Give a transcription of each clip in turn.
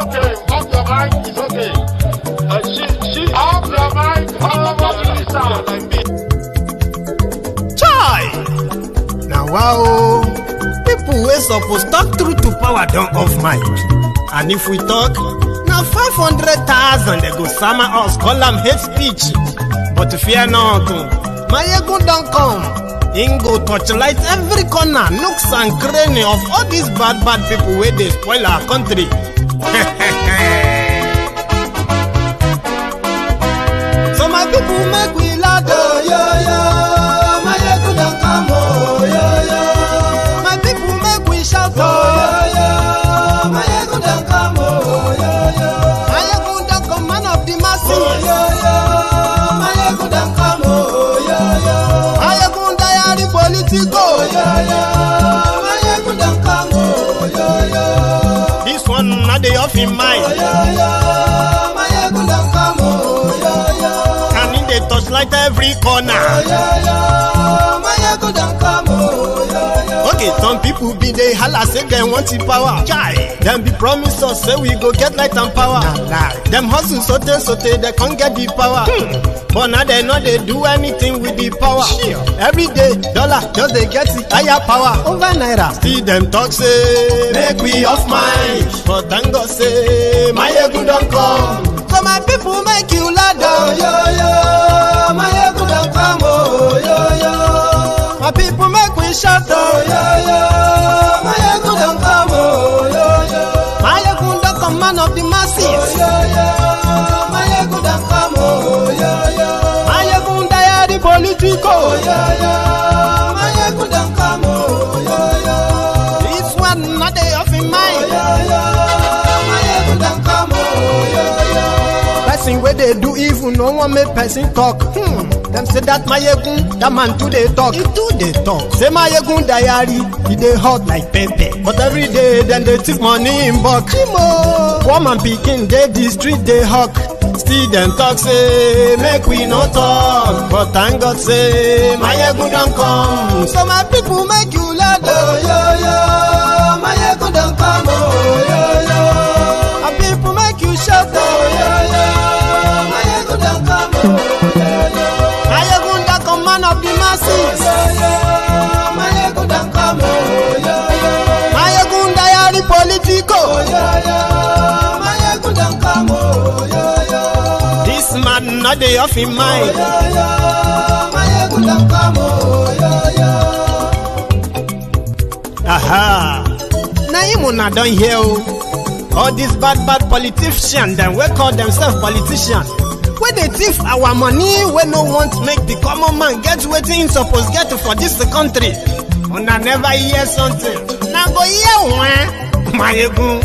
okay. Off your mic, it's okay. She off your mic, Chai! Now wow, people wey suppose talk through to power don't off mic. And if we talk, now 500,000 they go summer us, call them hate speech. But fear not, Maiyegun don't come. Ingo torchlight every corner, nooks and cranny of all these bad people where they spoil our country. So my people make we laugh, oh yo yo. Maiyegun don't come, oh yo yo. My people make we shout, oh yo yo. Maiyegun don't come, oh yo yo. Maiyegun don't come, man of the masses, oh yo yo. Maiyegun don't come, oh yo yo. Maiyegun diary Politico, oh yo yo. Maiyegun don't come, oh yo yo. This one not the off in mind, oh yo yo. Maiyegun don't come, oh yo yo. And in the touchlight every corner, oh yo yo. Maiyegun don't come, oh yo yo. Okay, some people be they holla say they want the power. Chai, them be promise us say we go get light and power. Nah. Them hustle sote they can't get the power. But now they know they do anything with the power. Sure. Every day, dollar just they get the higher power over Naira. See them talk say make we off mind. But thank God say Maiyegun don't come. So my people make you laugh, oh yo yo. Maiyegun don't come, oh yo yo. My people make we shout, oh yo yo. Maiyegun don't come, oh yo yo. Maiyegun don't come, man of the masses, oh yo yo. Maiyegun don't come, oh yo yo. Maiyegun diary Politico, oh yo yo. Maiyegun don't come, oh yo yo. This one not they off in mind, oh yo yo. Maiyegun don't come, oh yo yo. Person where they do evil, no one make person talk. Them say that Maiyegun, that man too they talk. He too they talk. Say Maiyegun diary, he they hot like pepper. But every day then they take money in bulk. Woman picking, they the street they hawk. Still them talk say make we no talk. But thank God say Maiyegun don't come. So my people make you laugh, oh yo yo. Maiyegun don't come, oh yo yo. My people make you shout, oh yo yo. Maiyegun don't come, oh yo yo. Maiyegun don't come, man of the masses, oh yo yo. Maiyegun don't come, oh yo yo. Maiyegun diary Politico, oh yo yo. Maiyegun don't come, oh yo yo. This man not they off in mind, oh yo yo. Maiyegun don't come, oh yo yo. Aha. Now you muna don't hear all these bad politicians, them we call themselves politicians. Where they thief our money, we no want make the common man get waiting supposed get for this country. Una never hear something. Now go hear one, Maiyegun,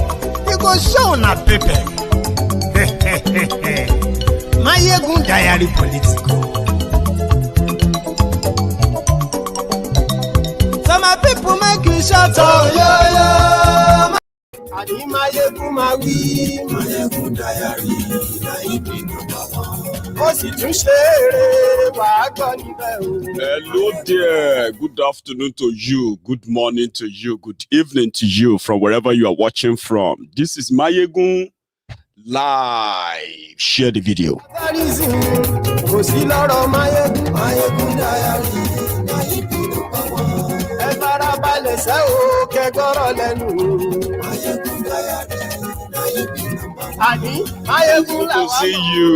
you go show na paper. Maiyegun diary Politico. So my people make you shout, oh yo yo. Adi Maiyegun ma wí, Maiyegun diary, na ibi number one. Ó sì tún ṣe eré wàá gbọ́ níbẹ̀ o. Hello there. Good afternoon to you. Good morning to you. Good evening to you from wherever you are watching from. This is Maiyegun Live. Share the video. Kò sí lọ́rọ̀ Maiyegun, Maiyegun diary, na ibi number one. Ẹ farabalẹ̀ sẹ́ o, kẹ́gbọ́rọ̀ lẹ́nu. Maiyegun diary, na ibi number one. Good to see you.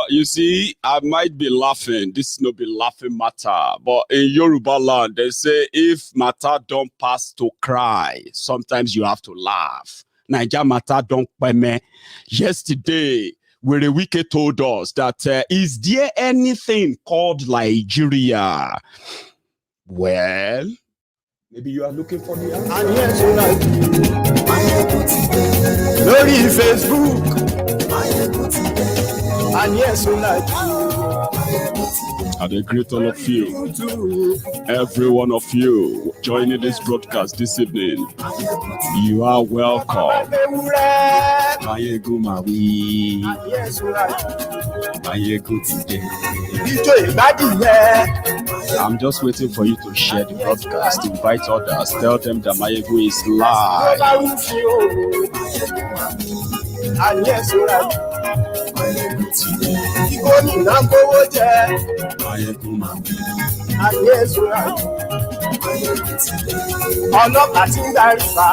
You see, I might be laughing. This no be laughing matter. But in Yoruba land, they say if matter don't pass to cry, sometimes you have to laugh. Naija matter don't peme. Yesterday, where the Wike told us that is there anything called Nigeria? Well, maybe you are looking for the answer. And yes, Lórí Facebook. And yes, I greet all of you, every one of you joining this broadcast this evening. You are welcome. Maiyegun Mawi, Maiyegun today. I'm just waiting for you to share the broadcast, invite others, tell them that Maiyegun is live. àní ẹ̀sùn rà jù. Tí gómìnà kówó jẹ, àní ẹ̀sùn rà jù. Ọlọ́pàá tí ń darí bá,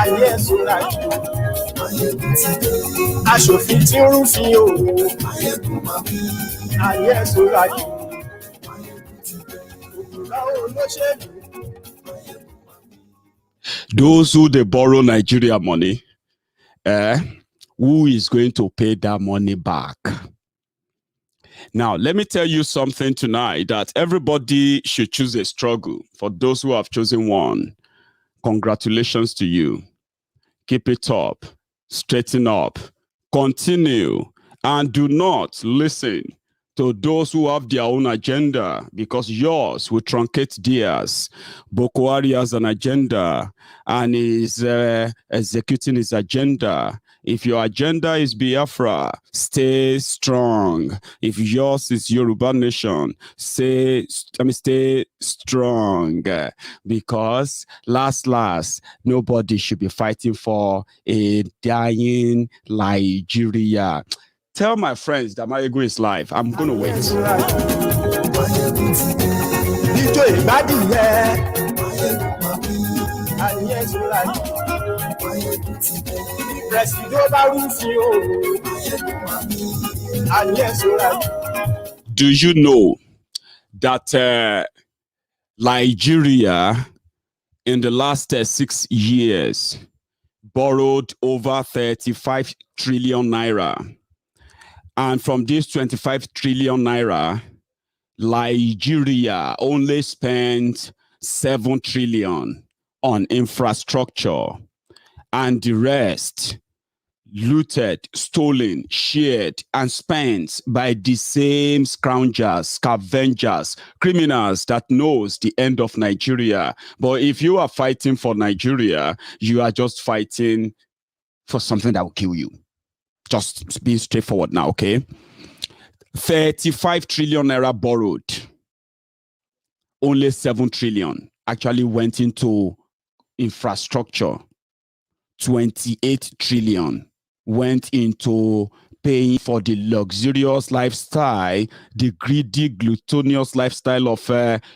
àní ẹ̀sùn rà jù. Aṣòfin tí ń rúfin òwò, àní ẹ̀sùn rà jù. Òkúra olóṣèlú. Those who they borrow Nigeria money, who is going to pay that money back? Now, let me tell you something tonight, that everybody should choose a struggle. For those who have chosen one, congratulations to you. Keep it up, straighten up, continue, and do not listen to those who have their own agenda, because yours will truncate theirs. Boko Haram has an agenda and is executing his agenda. If your agenda is Biafra, stay strong. If yours is Yoruba Nation, stay strong. Because last, nobody should be fighting for a dying Nigeria. Tell my friends that Maiyegun is live. I'm going to wait. Do you know that Nigeria in the last 6 years borrowed over 35 trillion naira? And from this 25 trillion naira, Nigeria only spent 7 trillion on infrastructure, and the rest looted, stolen, shared, and spent by the same scavengers, criminals that knows the end of Nigeria. But if you are fighting for Nigeria, you are just fighting for something that will kill you. Just be straightforward now, okay? 35 trillion naira borrowed. Only 7 trillion actually went into infrastructure. 28 trillion went into paying for the luxurious lifestyle, the greedy, gluttonous lifestyle of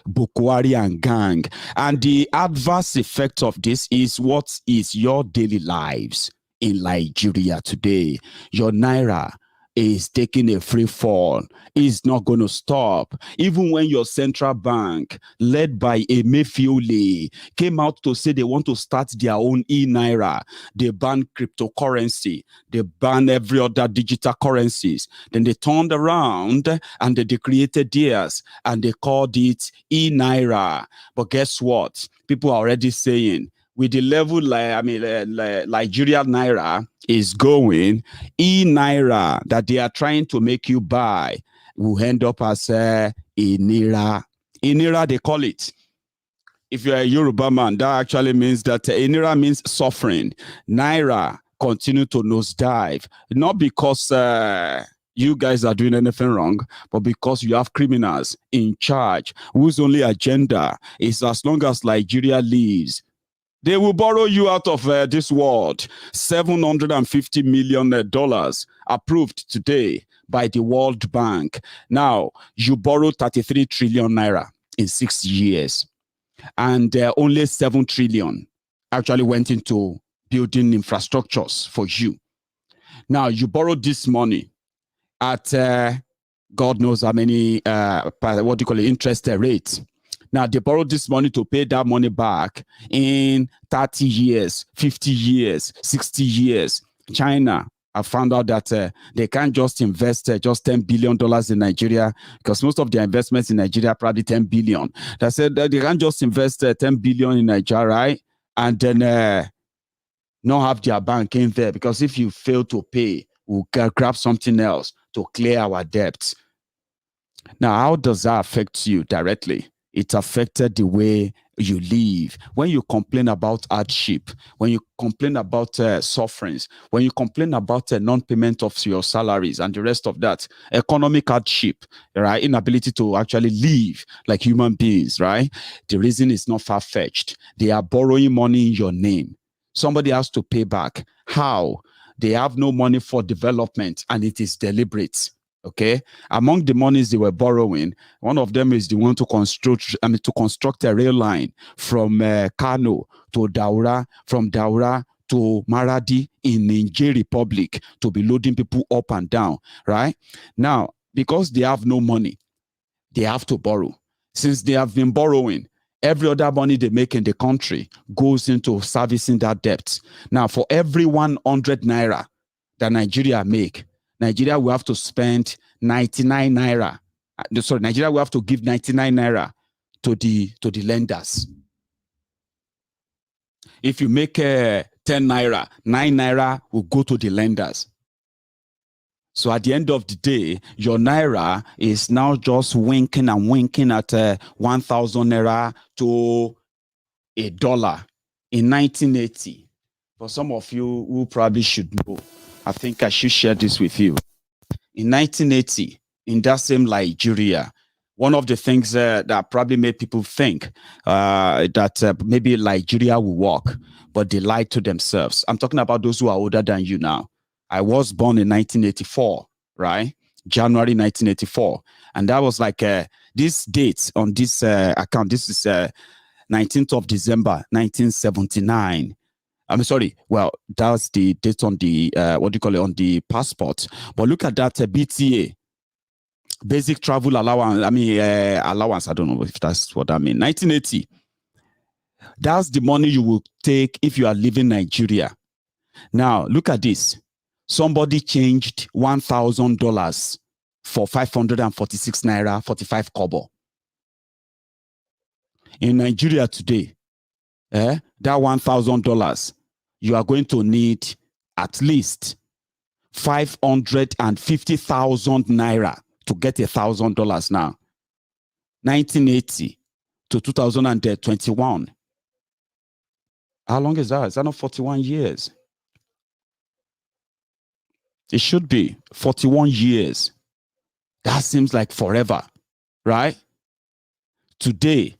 Boko Haram and gang. And the adverse effect of this is what is your daily lives in Nigeria today. Your Naira is taking a free fall. It's not going to stop. Even when your central bank, led by Emefiole, came out to say they want to start their own e-Naira, they banned cryptocurrency, they banned every other digital currencies. Then they turned around and they created theirs and they called it e-Naira. But guess what? People are already saying, with the level, Nigeria Naira is going, e-Naira that they are trying to make you buy will end up as e-Naira. E-Naira, they call it. If you're a Yoruba man, that actually means that e-Naira means suffering. Naira continue to nosedive, not because you guys are doing anything wrong, but because you have criminals in charge whose only agenda is as long as Nigeria lives, they will borrow you out of this world. $750 million approved today by the World Bank. Now, you borrowed 33 trillion naira in 6 years. And only 7 trillion actually went into building infrastructures for you. Now, you borrowed this money at God knows how many, interest rates. Now, they borrowed this money to pay that money back in 30 years, 50 years, 60 years. China, I found out that they can't just invest just $10 billion in Nigeria, because most of their investments in Nigeria are probably 10 billion. They said that they can't just invest 10 billion in Nigeria, right? And then not have their bank in there, because if you fail to pay, we'll grab something else to clear our debts. Now, how does that affect you directly? It affected the way you live. When you complain about hardship, when you complain about sufferings, when you complain about non-payment of your salaries and the rest of that, economic hardship, right? Inability to actually live like human beings, right? The reason is not far-fetched. They are borrowing money in your name. Somebody has to pay back. How? They have no money for development, and it is deliberate. Okay, among the monies they were borrowing, one of them is the one to construct a rail line from Kano to Daura, from Daura to Maradi in Niger Republic, to be loading people up and down. Right now, because they have no money, they have to borrow. Since they have been borrowing, every other money they make in the country goes into servicing that debt. Now, for every 100 naira that Nigeria make, Nigeria will have to spend 99 naira. Sorry, Nigeria will have to give 99 naira to the lenders. If you make 10 naira, 9 naira will go to the lenders. So at the end of the day, your naira is now just winking and winking at 1,000 naira to $1 in 1980. For some of you who probably should know, I think I should share this with you. In 1980, in that same Nigeria, one of the things that probably made people think that maybe Nigeria will work, but they lied to themselves. I'm talking about those who are older than you now. I was born in 1984, right? January 1984. And that was like this date on this account. This is 19th of December, 1979. I'm sorry. Well, that's the date on the, on the passport. But look at that BTA, basic travel allowance. Allowance. I don't know if that's what I mean. 1980. That's the money you will take if you are leaving Nigeria. Now, look at this. Somebody changed $1,000 for 546 naira, 45 kobo. In Nigeria today, that $1,000, you are going to need at least 550,000 naira to get $1,000 now. 1980 to 2021. How long is that? Is that not 41 years? It should be 41 years. That seems like forever, right? Today,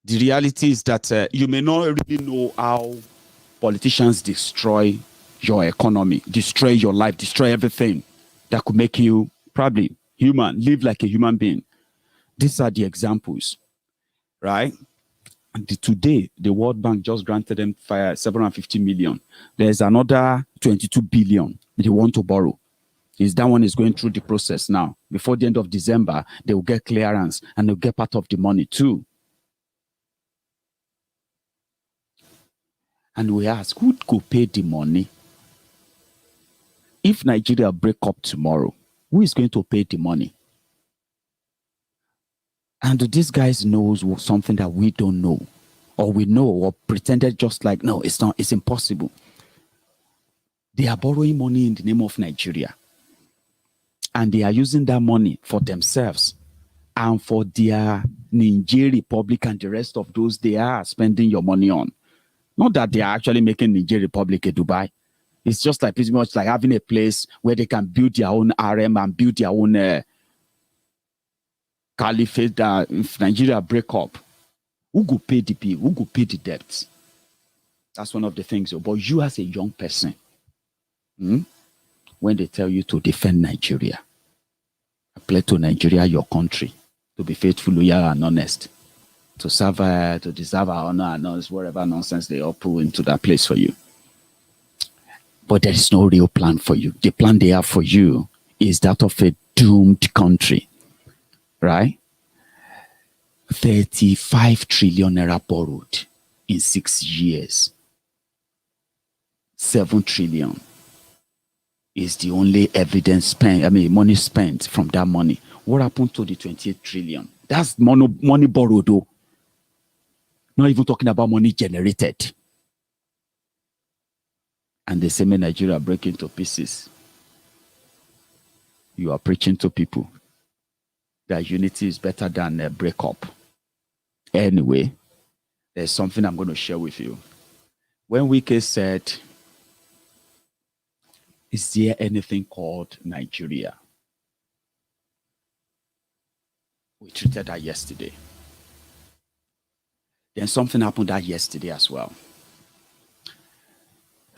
the reality is that you may not really know how politicians destroy your economy, destroy your life, destroy everything that could make you probably human, live like a human being. These are the examples, right? And today, the World Bank just granted them 750 million. There's another 22 billion they want to borrow. That one is going through the process now. Before the end of December, they will get clearance and they'll get part of the money too. And we ask, who could pay the money? If Nigeria break up tomorrow, who is going to pay the money? And these guys knows something that we don't know, or we know, or pretended just like, no, it's not, it's impossible. They are borrowing money in the name of Nigeria. And they are using that money for themselves and for their Niger Republic and the rest of those they are spending your money on. Not that they are actually making Niger Republic a Dubai. It's just like pretty much like having a place where they can build their own RM and build their own caliphate. That if Nigeria break up, who go pay the bill? Who go pay the debts? That's one of the things. But you as a young person, when they tell you to defend Nigeria, apply to Nigeria, your country, to be faithful, loyal, and honest, to serve, to deserve our honor and honors, whatever nonsense they all pull into that place for you. But there is no real plan for you. The plan they have for you is that of a doomed country, right? 35 trillion naira borrowed in 6 years. 7 trillion is the only evidence spent, money spent from that money. What happened to the 28 trillion? That's money borrowed though. Not even talking about money generated. And they say, may Nigeria break into pieces. You are preaching to people that unity is better than a breakup. Anyway, there's something I'm going to share with you. When Wike said, is there anything called Nigeria? We treated that yesterday. Then something happened that yesterday as well.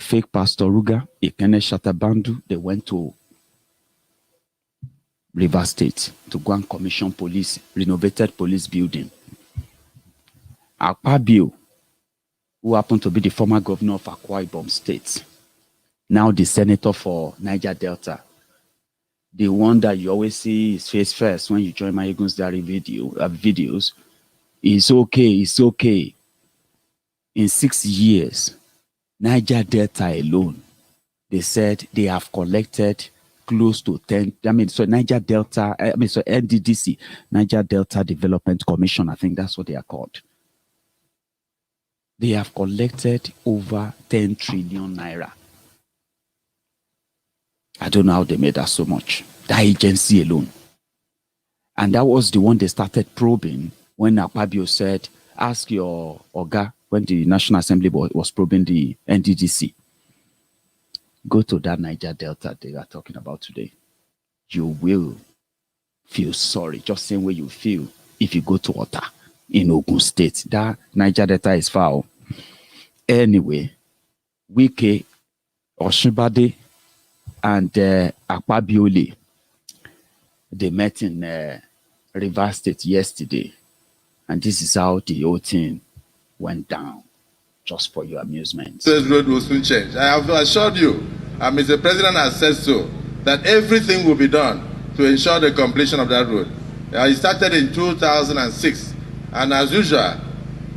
fake Pastor Ruga, Ikene Shatabandu, they went to River State to go and commission police, renovated police building. Akpabio, who happened to be the former governor of Akwa Ibom State, now the senator for Niger Delta, the one that you always see his face first when you join Maiyegun's Diary videos, it's okay. In 6 years, Niger Delta alone, they said they have collected close to 10, Niger Delta, NDDC, Niger Delta Development Commission, I think that's what they are called. They have collected over 10 trillion naira. I don't know how they made that so much. That agency alone. And that was the one they started probing when Akpabio said, ask your Oga, when the National Assembly was probing the NDDC. Go to that Niger Delta they are talking about today. You will feel sorry, just same way you feel if you go to Ota in Ogun State. That Niger Delta is foul. Anyway, Wike, Oshibade, and Akpabio, they met in River State yesterday. And this is how the whole thing went down, just for your amusement. This road will soon change. I have assured you, and Mr. President has said so, that everything will be done to ensure the completion of that road. It started in 2006, and as usual,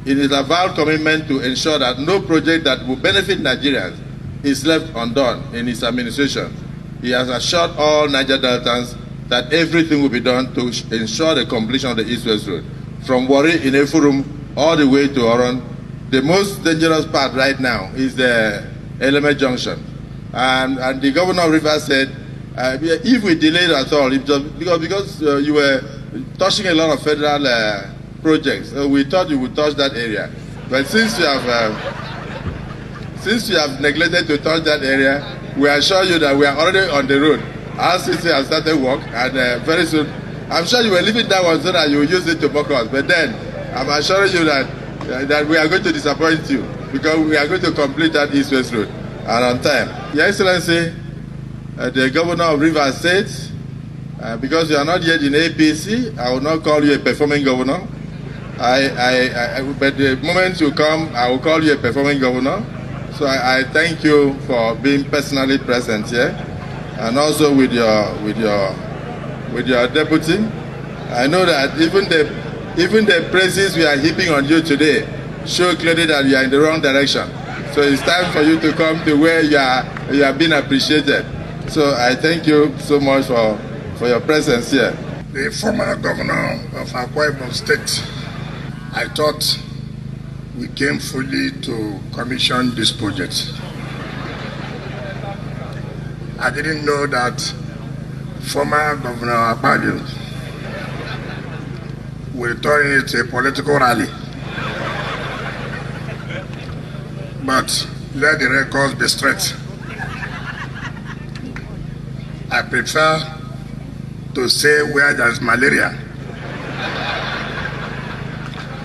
it is a vowed commitment to ensure that no project that will benefit Nigerians is left undone in his administration. He has assured all Niger Deltans that everything will be done to ensure the completion of the East-West Road. From Warri in Efurum all the way to Oron, the most dangerous part right now is the Eleme Junction. And the governor of Rivers said, if we delayed at all, because you were touching a lot of federal projects, we thought you would touch that area. But since you have neglected to touch that area, we assure you that we are already on the road. Our city has started work, and very soon, I'm sure you were leaving that one so that you will use it to focus. But then, I'm assuring you that we are going to disappoint you, because we are going to complete that East-West Road and on time. Your Excellency, the governor of Rivers State, because you are not yet in APC, I will not call you a performing governor. But the moment you come, I will call you a performing governor. So I thank you for being personally present here, and also with your deputy. I know that even the praises we are heaping on you today show clearly that you are in the wrong direction. So it's time for you to come to where you are being appreciated. So I thank you so much for your presence here. The former governor of Akwa Ibom State, I thought we came fully to commission this project. I didn't know that former Governor Akpabio will turn it a political rally. But let the records be straight. I prefer to say where there is malaria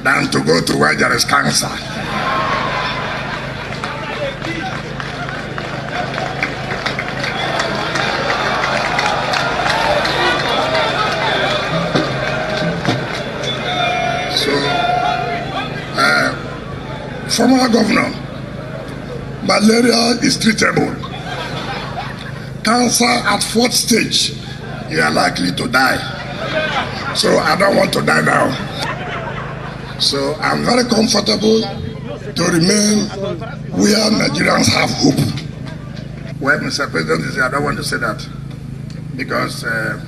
than to go to where there is cancer. Former governor, malaria is treatable. Cancer at 4th stage, you are likely to die. So I don't want to die now. So I'm very comfortable to remain where Nigerians have hope. Well, Mr. President, I don't want to say that, because I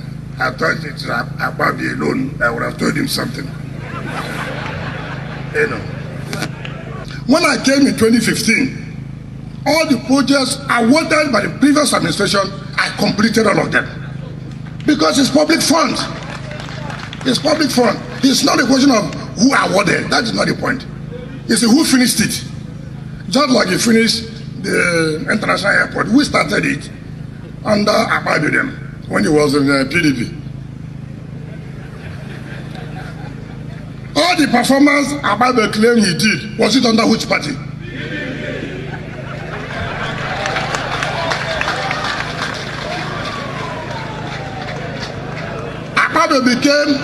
thought it's Akpabio alone. I would have told him something. You know. When I came in 2015, all the projects awarded by the previous administration, I completed all of them. Because it's public fund. It's public fund. It's not a question of who awarded. That is not the point. It's who finished it. Just like you finished the international airport. We started it under Akpabio when he was in PDP. All the performance Akpabio claimed he did, was it under which party? Akpabio became,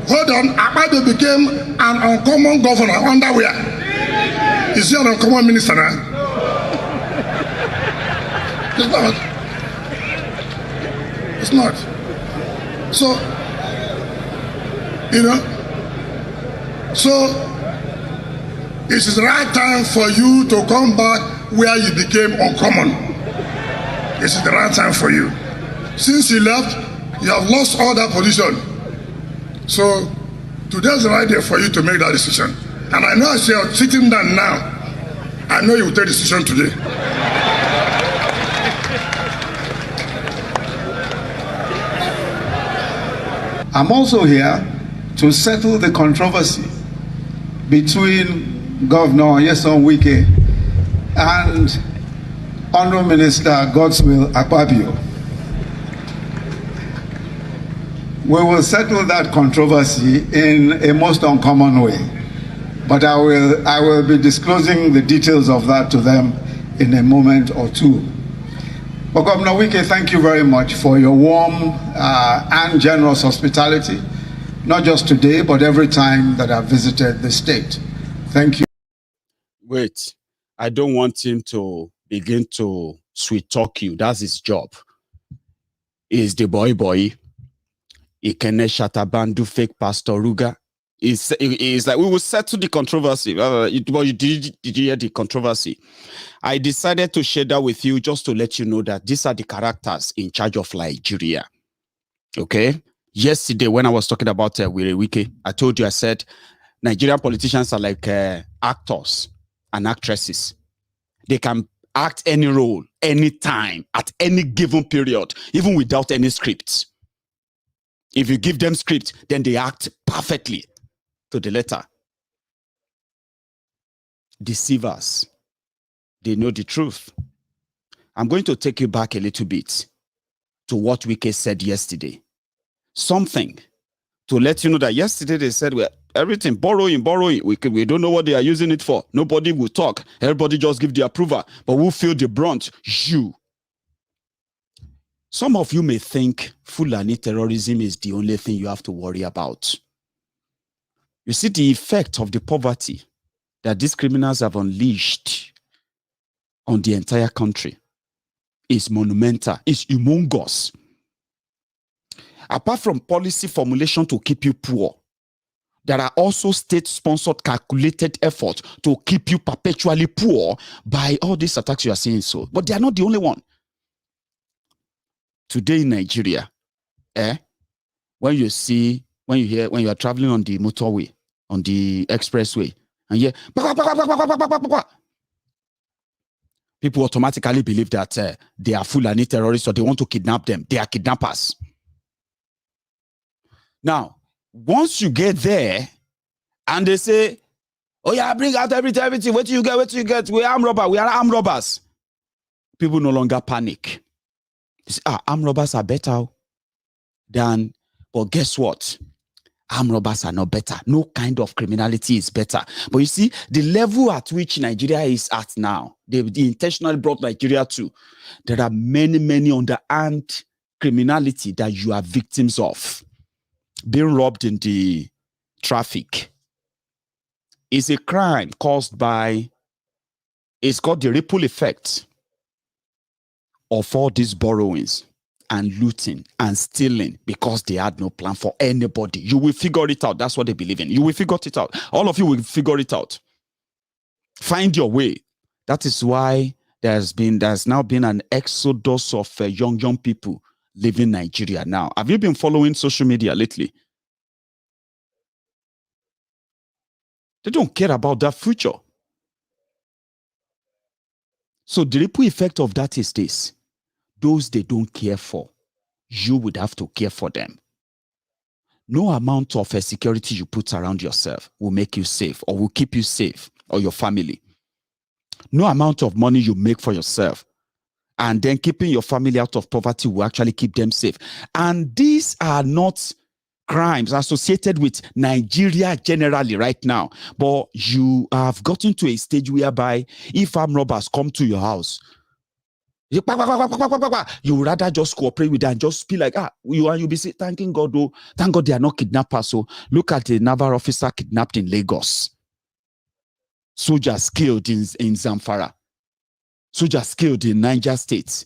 hold on, Akpabio became an uncommon governor under where? Is he an uncommon minister now? It's not. It's not. So, you know, so it is the right time for you to come back where you became uncommon. This is the right time for you. Since you left, you have lost all that position. So today's the right day for you to make that decision. And I know as you're sitting down now, I know you will take a decision today. I'm also here to settle the controversy between Governor Wike and Honourable Minister Godswill Akpabio. We will settle that controversy in a most uncommon way, but I will be disclosing the details of that to them in a moment or two. But Governor Wike, thank you very much for your warm and generous hospitality, not just today, but every time that I've visited the state. Thank you. Wait, I don't want him to begin to sweet talk you. That's his job. He's the boy. Ikene Shatabandu fake Pastor Ruga. Is like, we will settle the controversy. Did you hear the controversy? I decided to share that with you just to let you know that these are the characters in charge of Nigeria. Okay? Yesterday, when I was talking about Wike, I told you, I said, Nigerian politicians are like actors and actresses. They can act any role, anytime, at any given period, even without any script. If you give them script, then they act perfectly to the letter. Deceivers. They know the truth. I'm going to take you back a little bit to what Wike said yesterday. Something to let you know that yesterday they said, well, everything, borrowing. We don't know what they are using it for. Nobody will talk. Everybody just give the approval. But who feel the brunt? You. Some of you may think Fulani terrorism is the only thing you have to worry about. You see, the effect of the poverty that these criminals have unleashed on the entire country is monumental, is humongous. Apart from policy formulation to keep you poor, there are also state-sponsored calculated efforts to keep you perpetually poor by all these attacks you are seeing. So, but they are not the only one. Today in Nigeria, when you are traveling on the motorway, on the expressway, and people automatically believe that they are Fulani terrorists or they want to kidnap them. They are kidnappers. Now, once you get there and they say, oh yeah, bring out everything, what do you get? We are armed robbers. People no longer panic. They say, armed robbers are better than, but guess what? Armed robbers are not better. No kind of criminality is better. But you see, the level at which Nigeria is at now, they intentionally brought Nigeria to, there are many underhand criminality that you are victims of. Being robbed in the traffic is a crime caused by, it's called the ripple effect of all these borrowings and looting and stealing because they had no plan for anybody. You will figure it out. That's what they believe in. You will figure it out. All of you will figure it out. Find your way. That is why there's now been an exodus of young people leaving Nigeria now. Have you been following social media lately? They don't care about that future. So the ripple effect of that is this. Those they don't care for, you would have to care for them. No amount of security you put around yourself will make you safe or will keep you safe or your family. No amount of money you make for yourself and then keeping your family out of poverty will actually keep them safe. And these are not crimes associated with Nigeria generally right now. But you have gotten to a stage whereby if armed robbers come to your house, You rather just cooperate with them and just be like, you'll be thanking God, oh, thank God they are not kidnappers. So look at the naval officer kidnapped in Lagos. Soldiers killed in Zamfara. Soldiers killed in Niger State.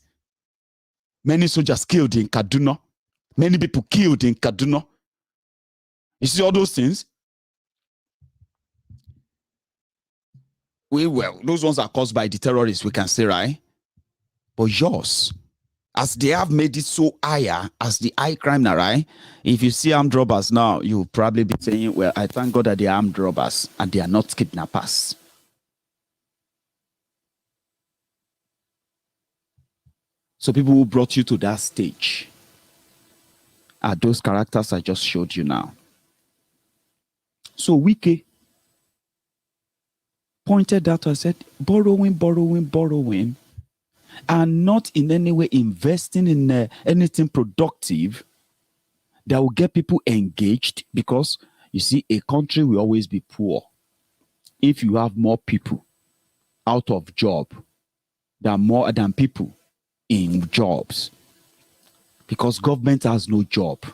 Many soldiers killed in Kaduna. Many people killed in Kaduna. You see all those things? Well, those ones are caused by the terrorists, we can say, right? But yours, as they have made it so higher as the high crime now, right? If you see armed robbers now, you'll probably be saying, well, I thank God that they are armed robbers and they are not kidnappers. So people who brought you to that stage are those characters I just showed you now. So Wike pointed out and said, borrowing, and not in any way investing in anything productive that will get people engaged, because you see, a country will always be poor if you have more people out of job than people in jobs, because government has no job.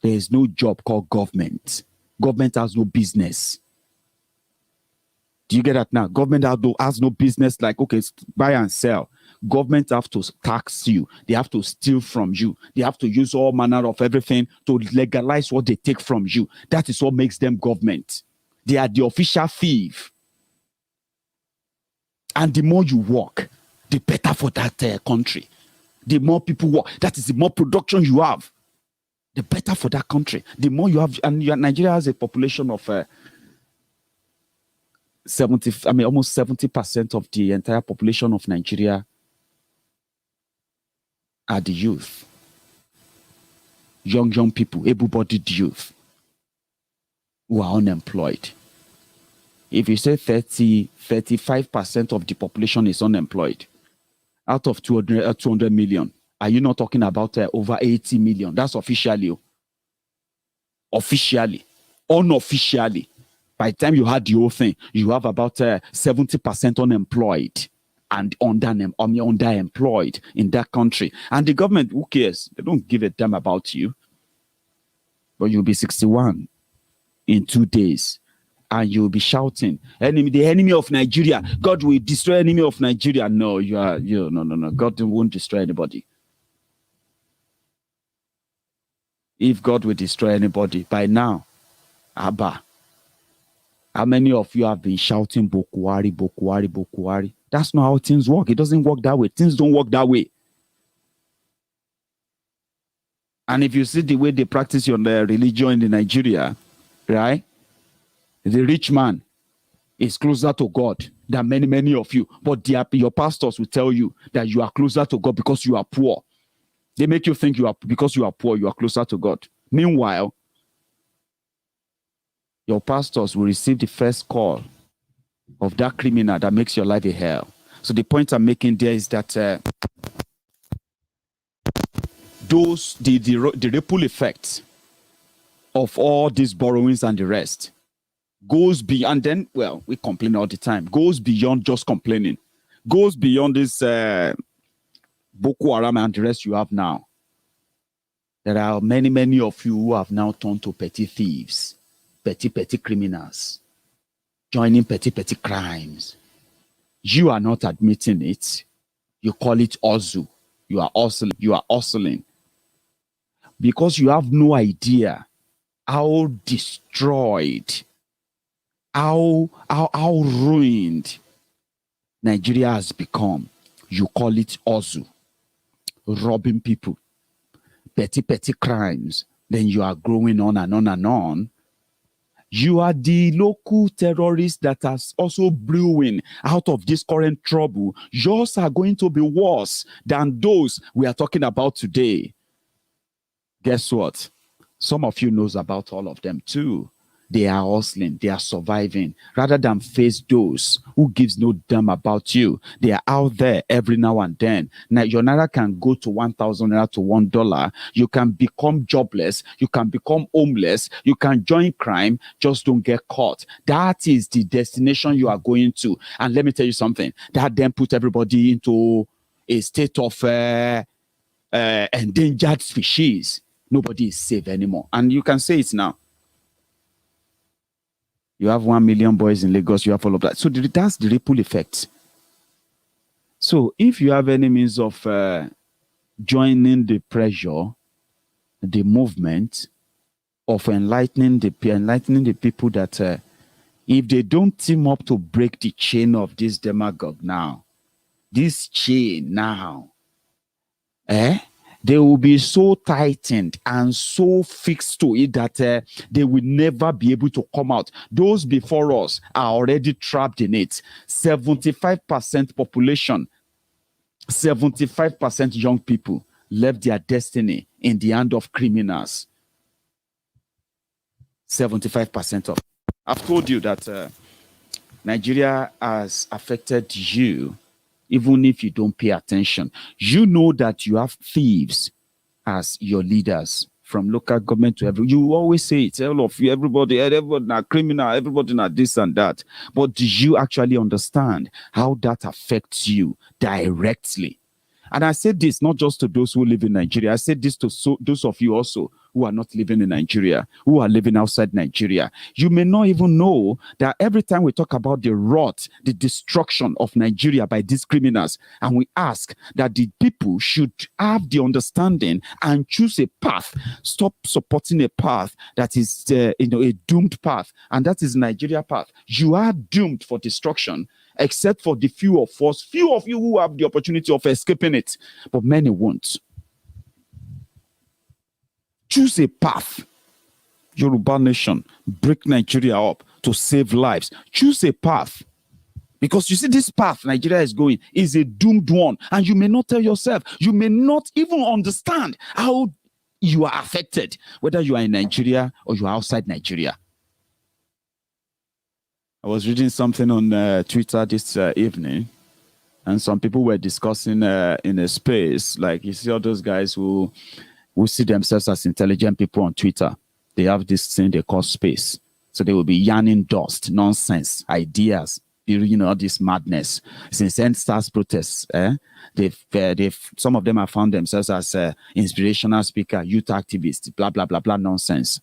There is no job called government. Government has no business. Do you get that now? Government has no business like, okay, buy and sell. Government have to tax you. They have to steal from you. They have to use all manner of everything to legalize what they take from you. That is what makes them government. They are the official thief. And the more you work, the better for that country. The more people work, that is the more production you have, the better for that country. The more you have, and Nigeria has a population of almost 70% of the entire population of Nigeria are the youth. Young people, able-bodied youth who are unemployed. If you say 35% of the population is unemployed, out of 200 million, are you not talking about over 80 million? That's officially. Officially. Unofficially, by the time you had the whole thing, you have about 70% unemployed and underemployed in that country. And the government, who cares? They don't give a damn about you. But you'll be 61 in 2 days. And you'll be shouting, the enemy of Nigeria. God will destroy enemy of Nigeria. No, no. God won't destroy anybody. If God will destroy anybody, by now, Abba, how many of you have been shouting Boko Haram, Boko Haram, Boko Haram? That's not how things work. It doesn't work that way. Things don't work that way. And if you see the way they practice your religion in Nigeria, right? The rich man is closer to God than many of you. But your pastors will tell you that you are closer to God because you are poor. They make you think because you are poor, you are closer to God. Meanwhile, your pastors will receive the first call of that criminal that makes your life a hell. So the point I'm making there is that the ripple effect of all these borrowings and the rest goes beyond, then, well, we complain all the time, goes beyond just complaining, goes beyond this Boko Haram and the rest you have now. There are many of you who have now turned to petty thieves, petty criminals, joining petty crimes. You are not admitting it. You call it Ozu. You are hustling. Because you have no idea how destroyed, how ruined Nigeria has become. You call it Ozu. Robbing people, petty crimes. Then you are growing on and on and on. You are the local terrorists that are also brewing out of this current trouble. Yours are going to be worse than those we are talking about today. Guess what? Some of you knows about all of them too. They are hustling, they are surviving. Rather than face those who gives no damn about you, they are out there every now and then. Now, your Naira can go to 1,000 Naira to $1. You can become jobless. You can become homeless. You can join crime. Just don't get caught. That is the destination you are going to. And let me tell you something. That then put everybody into a state of endangered species. Nobody is safe anymore. And you can say it now. You have 1 million boys in Lagos, you have all of that. So that's the ripple effect. So if you have any means of joining the pressure, the movement of enlightening the people that if they don't team up to break the chain of this demagogue now, this chain now, they will be so tightened and so fixed to it that they will never be able to come out. Those before us are already trapped in it. 75% population, 75% young people left their destiny in the hand of criminals. 75% of. I've told you that Nigeria has affected you even if you don't pay attention. You know that you have thieves as your leaders, from local government to every. You always say it, all of you, everybody not criminal, everybody not this and that. But do you actually understand how that affects you directly? And I said this not just to those who live in Nigeria. I said this to those of you also who are not living in Nigeria, who are living outside Nigeria. You may not even know that every time we talk about the rot, the destruction of Nigeria by these criminals, and we ask that the people should have the understanding and choose a path, stop supporting a path that is a doomed path, and that is Nigeria path. You are doomed for destruction, except for the few of you who have the opportunity of escaping it, but many won't. Choose a path. Yoruba nation, break Nigeria up to save lives. Choose a path. Because you see, this path Nigeria is going is a doomed one. And you may not tell yourself, you may not even understand how you are affected, whether you are in Nigeria or you are outside Nigeria. I was reading something on Twitter this evening, and some people were discussing in a space, like you see all those guys who see themselves as intelligent people on Twitter. They have this thing they call space. So they will be yarning dust, nonsense, ideas, this madness. Since EndSARS protests, some of them have found themselves as inspirational speaker, youth activists, blah, blah, blah, blah, nonsense.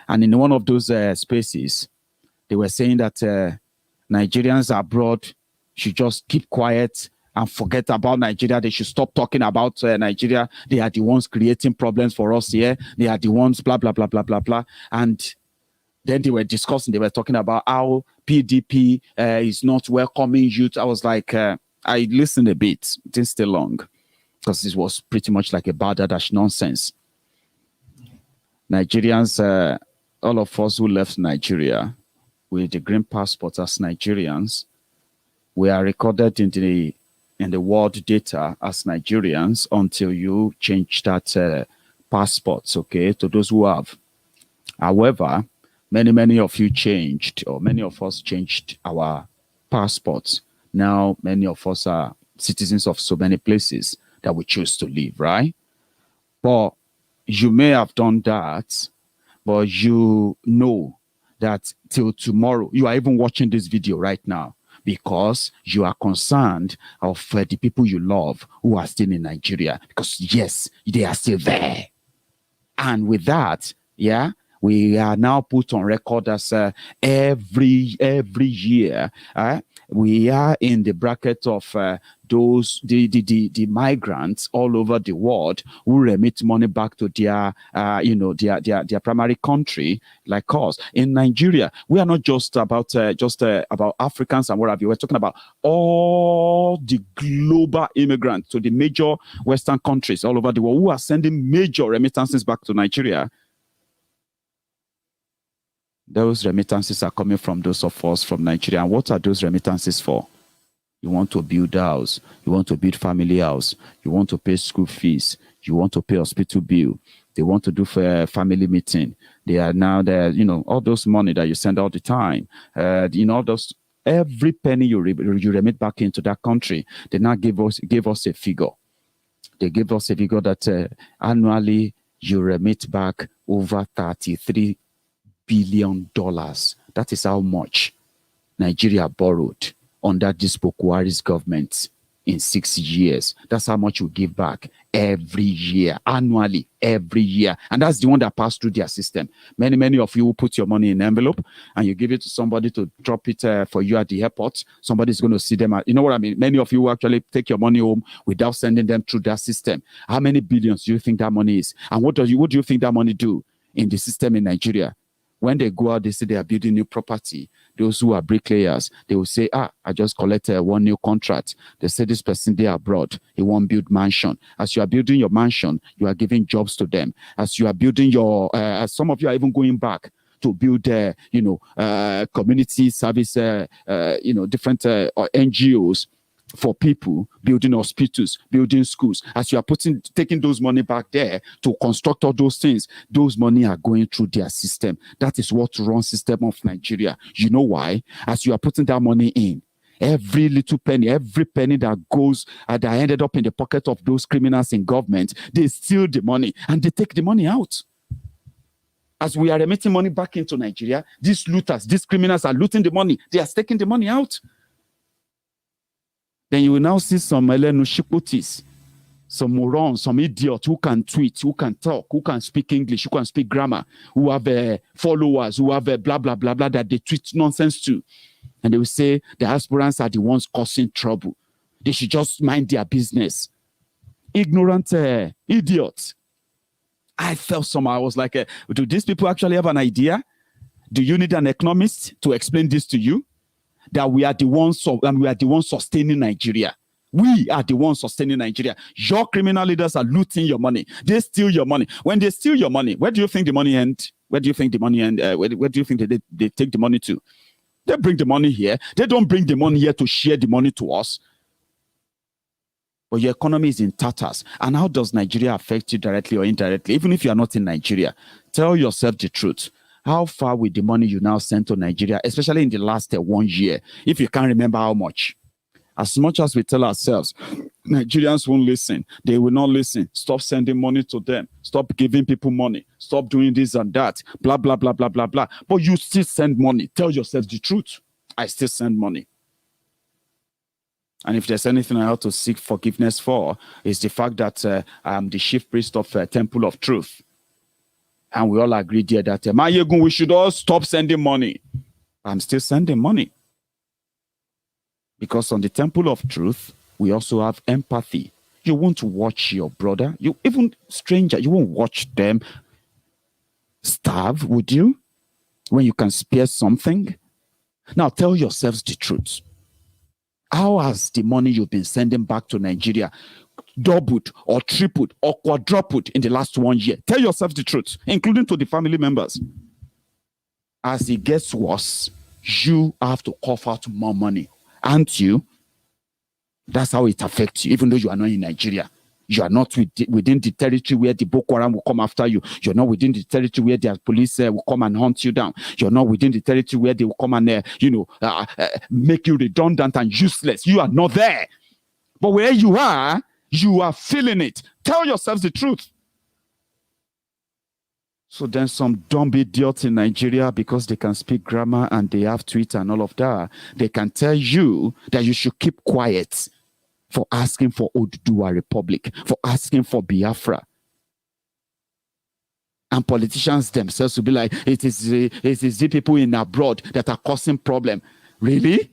And in one of those spaces, they were saying that Nigerians abroad should just keep quiet and forget about Nigeria. They should stop talking about Nigeria. They are the ones creating problems for us here. They are the ones, blah, blah, blah, blah, blah, blah. And then they were talking about how PDP is not welcoming youth. I was like, I listened a bit. It didn't stay long because this was pretty much like a balderdash nonsense. Nigerians, all of us who left Nigeria with the green passport as Nigerians, we are recorded in the world data as Nigerians until you change that passports, okay, to those who have. However, many of you changed, or many of us changed our passports. Now, many of us are citizens of so many places that we choose to live, right? But you may have done that, but you know that till tomorrow, you are even watching this video right now, because you are concerned of the people you love who are still in Nigeria. Because yes, they are still there. And with that, yeah, we are now put on record as every year, we are in the bracket of the migrants all over the world who remit money back to their their primary country, like us. In Nigeria, we are not just about Africans and what have you. We're talking about all the global immigrants to the major Western countries all over the world who are sending major remittances back to Nigeria. Those remittances are coming from those of us from Nigeria. And what are those remittances for? You want to build a house. You want to build family house. You want to pay school fees. You want to pay hospital bill. They want to do for a family meeting. They are now there, all those money that you send all the time. Those every penny you remit back into that country, they now give us a figure. They give us a figure that annually you remit back over $33 billion. That is how much Nigeria borrowed under this Boko Haram's government. in 6 years. That's how much you give back every year, annually, every year. And that's the one that passed through their system. Many of you will put your money in an envelope and you give it to somebody to drop it for you at the airport. Somebody's going to see them. You know what I mean? Many of you will actually take your money home without sending them through that system. How many billions do you think that money is? And what do you think that money do in the system in Nigeria? When they go out, they say they are building new property. Those who are bricklayers, they will say, I just collected one new contract. They say this person there abroad, he won't build mansion. As you are building your mansion, you are giving jobs to them. As you are building your, some of you are even going back to build, community service, different NGOs for people, building hospitals, building schools. As you are taking those money back there to construct all those things, those money are going through their system. That is what runs system of Nigeria. You know why? As you are putting that money in, every little penny, every penny that goes, that ended up in the pocket of those criminals in government, they steal the money and they take the money out. As we are remitting money back into Nigeria, these looters, these criminals are looting the money. They are taking the money out. Then you will now see some Elenushikutis, some morons, some idiots who can tweet, who can talk, who can speak English, who can speak grammar, who have followers, who have blah, blah, blah, blah, that they tweet nonsense to. And they will say the aspirants are the ones causing trouble. They should just mind their business. Ignorant idiots. I felt somehow, I was like, do these people actually have an idea? Do you need an economist to explain this to you? That we are the ones sustaining Nigeria. We are the ones sustaining Nigeria. Your criminal leaders are looting your money. They steal your money. When they steal your money, where do you think the money ends? Where do you think the money ends? Where do you think they take the money to? They bring the money here. They don't bring the money here to share the money to us. But your economy is in tatters. And how does Nigeria affect you directly or indirectly? Even if you are not in Nigeria, tell yourself the truth. How far with the money you now send to Nigeria, especially in the last 1 year, if you can't remember how much? As much as we tell ourselves, Nigerians won't listen. They will not listen. Stop sending money to them. Stop giving people money. Stop doing this and that. Blah, blah, blah, blah, blah, blah. But you still send money. Tell yourself the truth. I still send money. And if there's anything I have to seek forgiveness for, is the fact that I'm the chief priest of Temple of Truth. And we all agreed here that, Maiyegun, we should all stop sending money. I'm still sending money. Because on the Temple of Truth, we also have empathy. You won't watch your brother, even stranger, you won't watch them starve, would you? When you can spare something? Now tell yourselves the truth. How has the money you've been sending back to Nigeria doubled or tripled or quadrupled in the last 1 year? Tell yourself the truth, including to the family members. As it gets worse, you have to cough out more money. Aren't you? That's how it affects you, even though you are not in Nigeria. You are not within the territory where the Boko Haram will come after you. You're not within the territory where the police will come and hunt you down. You're not within the territory where they will come and, make you redundant and useless. You are not there. But where you are feeling it. Tell yourselves the truth. So then some dumb idiots in Nigeria, because they can speak grammar and they have Twitter and all of that, they can tell you that you should keep quiet for asking for Oduduwa Republic, for asking for Biafra. And politicians themselves will be like, it is the people in abroad that are causing problem. Really?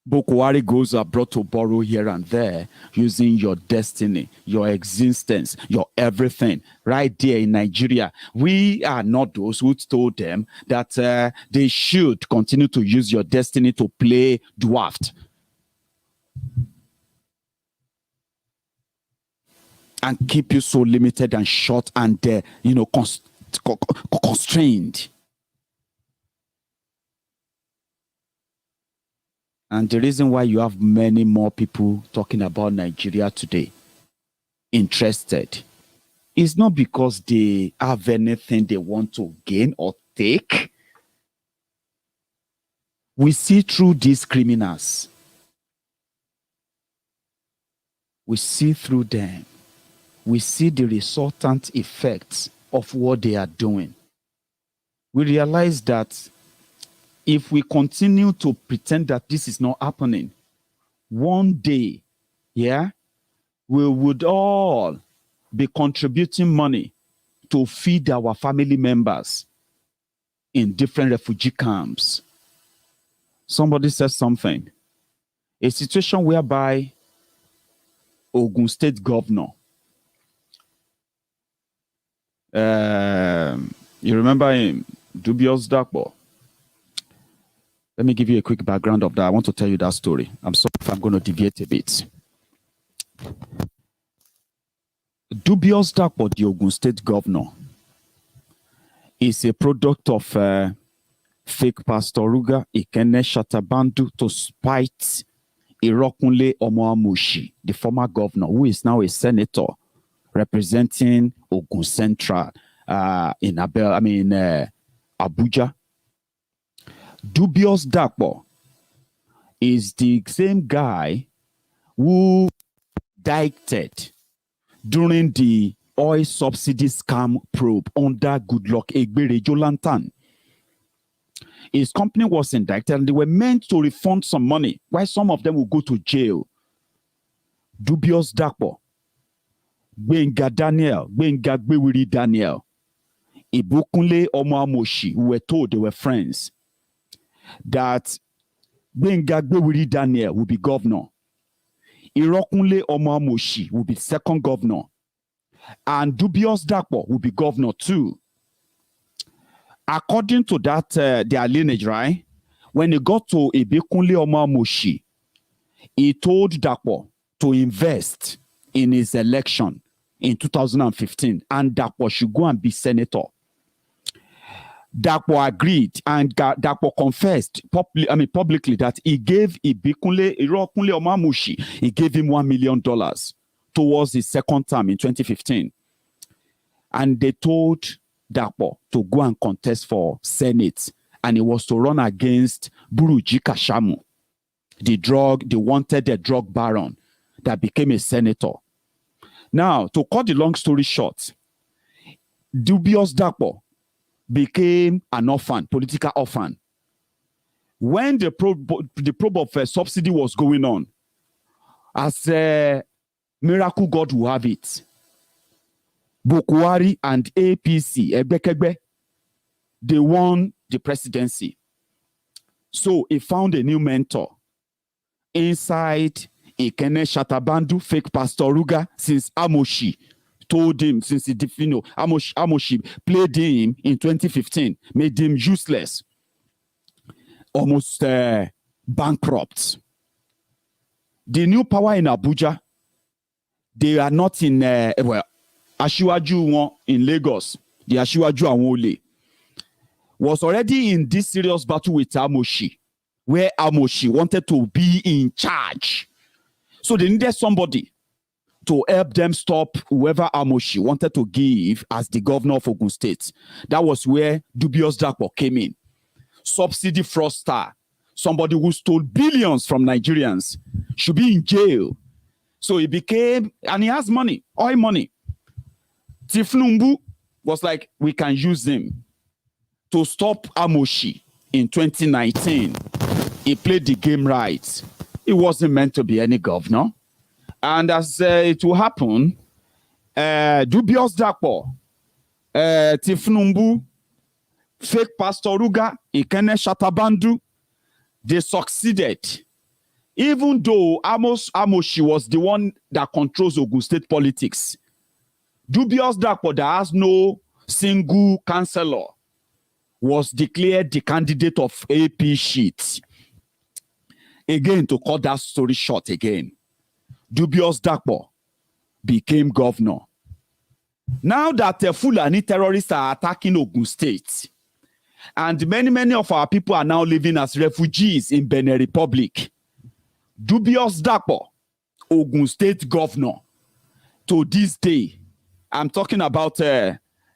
Boko Haram goes abroad to borrow here and there, using your destiny, your existence, your everything, right there in Nigeria. We are not those who told them that they should continue to use your destiny to play dwarfed and keep you so limited and short and constrained. And the reason why you have many more people talking about Nigeria today, interested, is not because they have anything they want to gain or take. We see through these criminals. We see through them. We see the resultant effects of what they are doing. We realize that if we continue to pretend that this is not happening, one day, yeah, we would all be contributing money to feed our family members in different refugee camps. Somebody said something. A situation whereby Ogun State governor, you remember him, Dubious Darkbo. Let me give you a quick background of that. I want to tell you that story. I'm sorry if I'm going to deviate a bit. Dubious Darkbo, the Ogun State governor, is a product of fake Pastor Ruga Ikene Shatabandu to spite Irokunle Omoamushi, the former governor, who is now a senator representing Ogun Central in Abuja. Dubious Darkbo is the same guy who dictated during the oil subsidy scam probe under Goodluck Egbere Jolantan. His company was indicted and they were meant to refund some money, while some of them will go to jail. Dubious Darkbo, Gbenga Gbewiri Daniel, Ibukunle Omoamoshi, who were told they were friends, that Gbenga Gbewiri Daniel will be governor. Irokunle Omoamoshi will be second governor. And Dubious Darkbo will be governor too. According to that, their lineage, right? When he got to Ibekunle Omoamoshi, he told Darkbo to invest in his election in 2015, and Darkbo should go and be senator. Darkbo agreed, and Darkbo confessed publicly that he gave Irokunle Omoamoshi, he gave him $1 million towards his second term in 2015. And they told Darkbo to go and contest for Senate, and he was to run against Buruji Kashamu, the wanted drug baron that became a senator. Now, to cut the long story short, Dubious Darkbo became an orphan, political orphan. When the probe of subsidy was going on, as miracle God will have it, Boko Haram and APC, Ebekegbe, they won the presidency. So he found a new mentor inside Ikene Shatabandu, fake Pastor Ruga, since Amoshi told him, since he Amoshi played him in 2015, made him useless, almost bankrupt. The new power in Abuja, they are not in, Ashiwaju in Lagos, the Ashiwaju Anwole, was already in this serious battle with Amoshi, where Amoshi wanted to be in charge. So they needed somebody to help them stop whoever Amoshi wanted to give as the governor of Ogun State. That was where Dubious Darkbo came in. Subsidy fraudster, somebody who stole billions from Nigerians, should be in jail. So he became, and he has money, oil money. Tifnumbu was like, we can use him to stop Amoshi in 2019. He played the game right. He wasn't meant to be any governor. And as it will happen, Dubious Darkbo, Tifnumbu, fake Pastor Ruga, Ikene Shatabandu, they succeeded. Even though Amoshi was the one that controls Ogun State politics, Dubious Darkbo, that has no single councillor, was declared the candidate of AP sheet. Again, to cut that story short again, Dubious Darkbo became governor. Now that the Fulani terrorists are attacking Ogun State, and many of our people are now living as refugees in Benin Republic, Dubious Darkbo, Ogun State governor, to this day, I'm talking about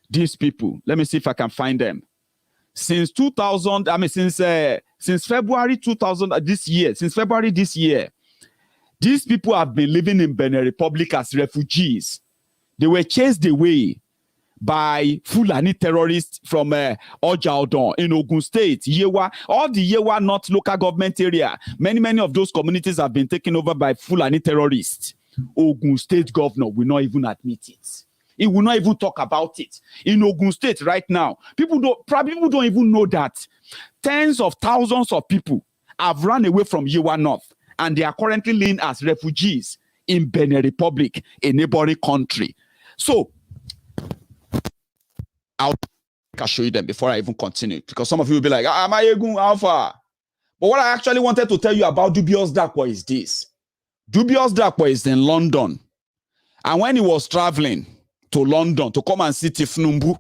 these people. Let me see if I can find them. Since 2000, since February 2000 since February this year, these people have been living in Benin Republic as refugees. They were chased away by Fulani terrorists from Ojaudon in Ogun State, Yewa, all the Yewa North local government area. Many of those communities have been taken over by Fulani terrorists. Ogun State governor will not even admit it. He will not even talk about it. In Ogun State right now, people don't even know that tens of thousands of people have run away from Yewa North, and they are currently living as refugees in Benin Republic, a neighboring country. So, I'll show you them before I even continue, because some of you will be like, Maiyegun, how far? But what I actually wanted to tell you about Dubious Darkwa is this. Dubious Darkwa is in London. And when he was traveling to London to come and see Tifnumbu,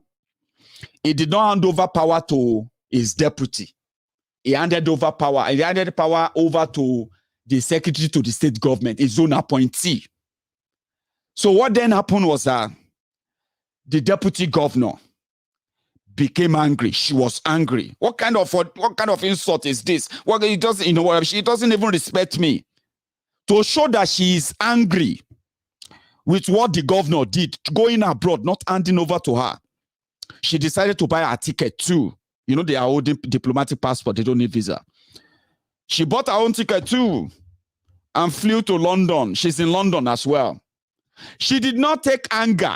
he did not hand over power to his deputy. He handed power over to the secretary to the state government, his own appointee. So what then happened was that the deputy governor became angry. She was angry. What kind of insult is this? Well, he doesn't, she doesn't even respect me. To show that she is angry with what the governor did, going abroad, not handing over to her, she decided to buy a ticket too. They are holding diplomatic passport. They don't need visa. She bought her own ticket too and flew to London. She's in London as well. She did not take anger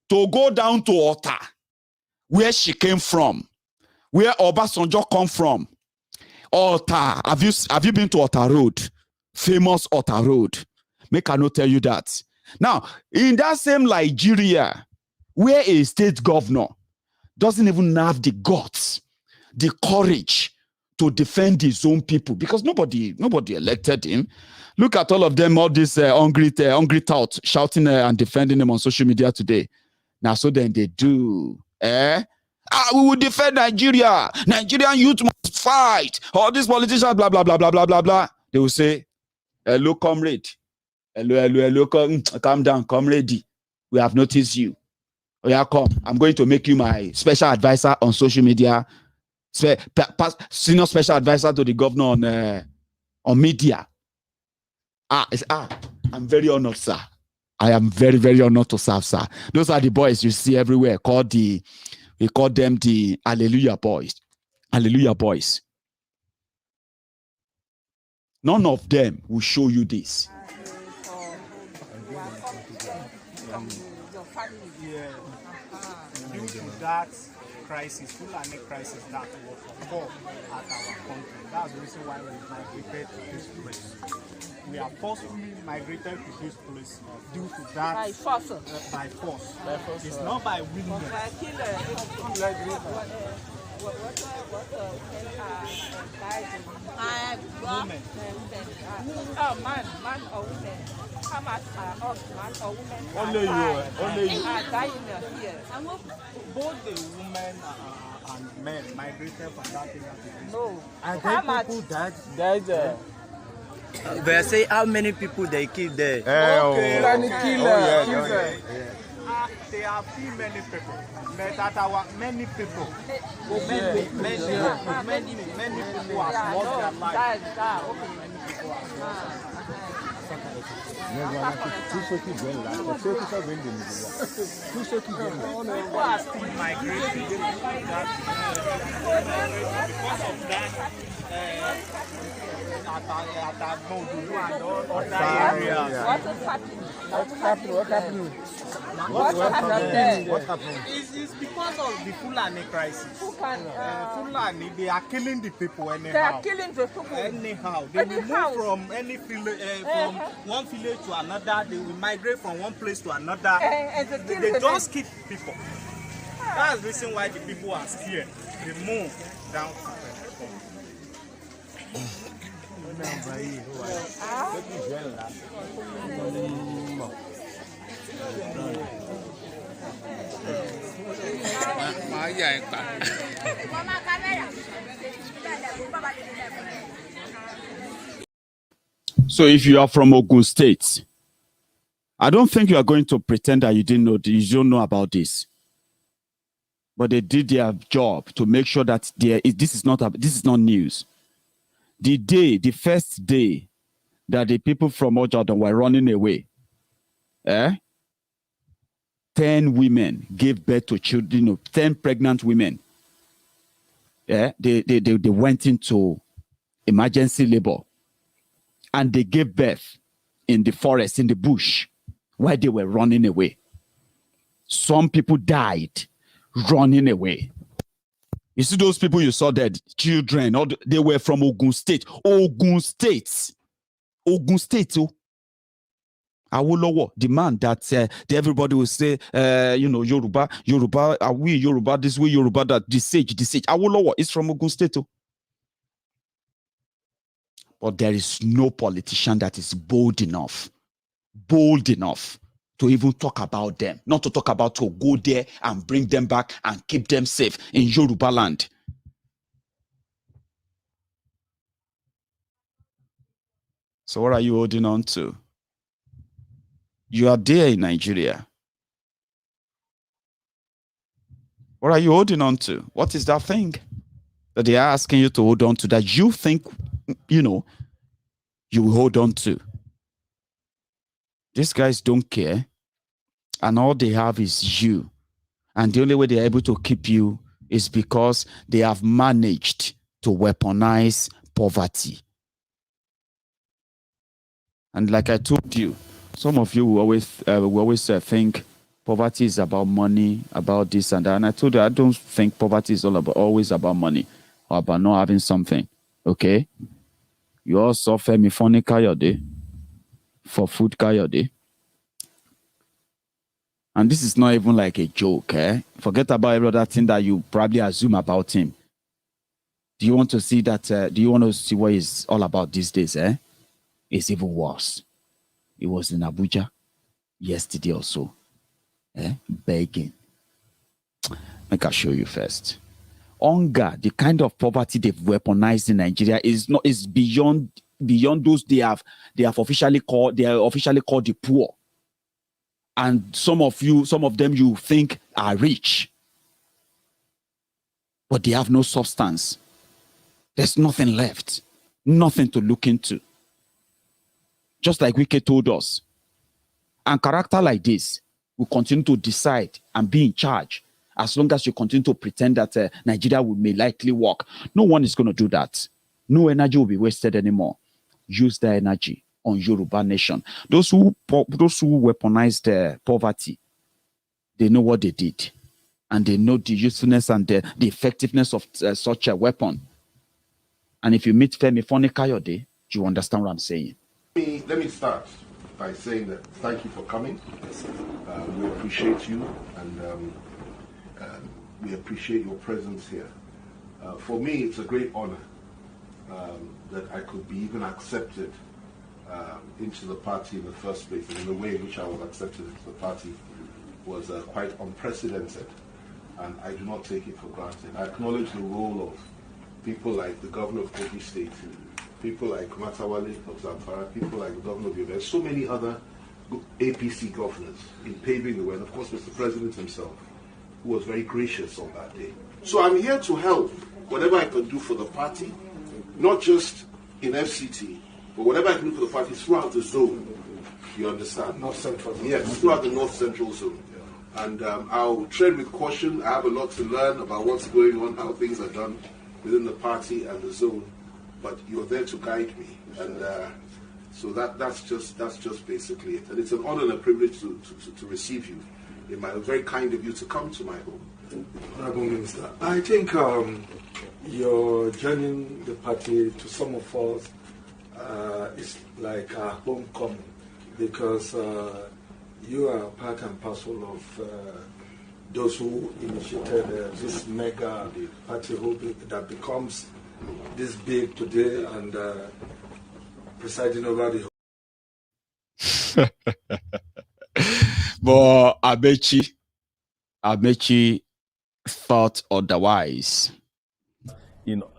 to go down to Ota, where she came from, where Obasanjo come from. Ota, have you been to Ota Road? Famous Ota Road. Make I not tell you that. Now, in that same Nigeria, where a state governor doesn't even have the guts, the courage to defend his own people, because nobody elected him. Look at all of them, all this hungry tout shouting and defending him on social media today. Now, so then they do. We will defend Nigeria. Nigerian youth must fight. All these politicians, blah, blah, blah, blah, blah, blah, blah. They will say, hello, comrade. Hello, calm down, comrade. We have noticed you. Oh, yeah, come. I'm going to make you my special advisor on social media. Senior special advisor to the governor on media. I'm very honored, sir. I am very, very honored to serve, sir. Those are the boys you see everywhere. We call them the Hallelujah boys. Hallelujah boys. None of them will show you this. Due to that crisis, Fulani crisis that was occurred at our country, that's the reason why we migrated to this place. We are forcefully migrated to this place due to that. By force. By force. It's not by willingness. Women. Man or women. How much of man or women? Only you. Here. Both the women and men migrated from that area. No. And then people died. They say how many people they killed there. Okay. There are few many people. But that our many people. Many people have lost their lives. Many people have lost their lives. People are still migrating because of that. At Modudu and all other areas. What happened? It's because of the Fulani crisis. Fulani, they are killing the people anyhow. They are killing the people anyhow. They will move from any village, from one village to another. They will migrate from one place to another. They just keep people. That's the reason why the people are scared. They move down to the So if you are from Ogun State, I don't think you are going to pretend that you don't know about this. But they did their job to make sure that this is not news. The first day that the people from Ojaudon were running away, 10 women gave birth to children, 10 pregnant women. Yeah, they went into emergency labor and they gave birth in the forest, in the bush, while they were running away. Some people died running away. You see those people you saw dead, children, they were from Ogun State. Ogun State. Ogun State, oh. Awolowo, the man that everybody will say, Yoruba, are we Yoruba, this way Yoruba, that the sage. Awolowo is from Ogun State, oh. But there is no politician that is bold enough to even talk about them, not to talk about to go there and bring them back and keep them safe in Yoruba land. So what are you holding on to? You are there in Nigeria. What are you holding on to? What is that thing that they are asking you to hold on to that you think, you will hold on to? These guys don't care. And all they have is you. And the only way they're able to keep you is because they have managed to weaponize poverty. And like I told you, some of you will always think poverty is about money, about this and that. And I told you, I don't think poverty is always about money or about not having something. Okay? You also Femi Foni Kayode for food Kayode. And this is not even like a joke, eh? Forget about every other thing that you probably assume about him. Do you want to see that? Do you want to see what he's all about these days, eh? It's even worse. He was in Abuja yesterday or so, begging. Make I show you first. Hunger, the kind of poverty they've weaponized in Nigeria is beyond those they are officially called the poor. And some of them you think are rich, but they have no substance. There's nothing left, nothing to look into. Just like Wike told us. And character like this will continue to decide and be in charge as long as you continue to pretend that Nigeria may likely work. No one is going to do that. No energy will be wasted anymore. Use the energy on Yoruba nation. Those who weaponized poverty, they know what they did. And they know the usefulness and the effectiveness of such a weapon. And if you meet Femi Foni Kayode, you understand what I'm saying. Let me start by saying that thank you for coming. We appreciate you and we appreciate your presence here. For me, it's a great honor that I could be even accepted into the party in the first place, and the way in which I was accepted into the party was quite unprecedented, and I do not take it for granted. I acknowledge the role of people like the governor of Kogi State, people like Matawale of Zamfara, people like the governor of Yobe, so many other APC governors in paving the way, and of course Mr. President himself, who was very gracious on that day. So I'm here to help whatever I can do for the party, not just in FCT, but whatever I can do for the party throughout the zone. You understand? North Central Zone. Yes, throughout the North Central Zone. And I'll tread with caution. I have a lot to learn about what's going on, how things are done within the party and the zone. But you're there to guide me, and so that's just basically it. And it's an honor and a privilege to receive you. Very kind of you to come to my home. Honorable Minister, I think you're joining the party to some of us. It's like a homecoming because you are part and parcel of those who initiated this mega party that becomes this big today and presiding over the. But Amechi thought otherwise.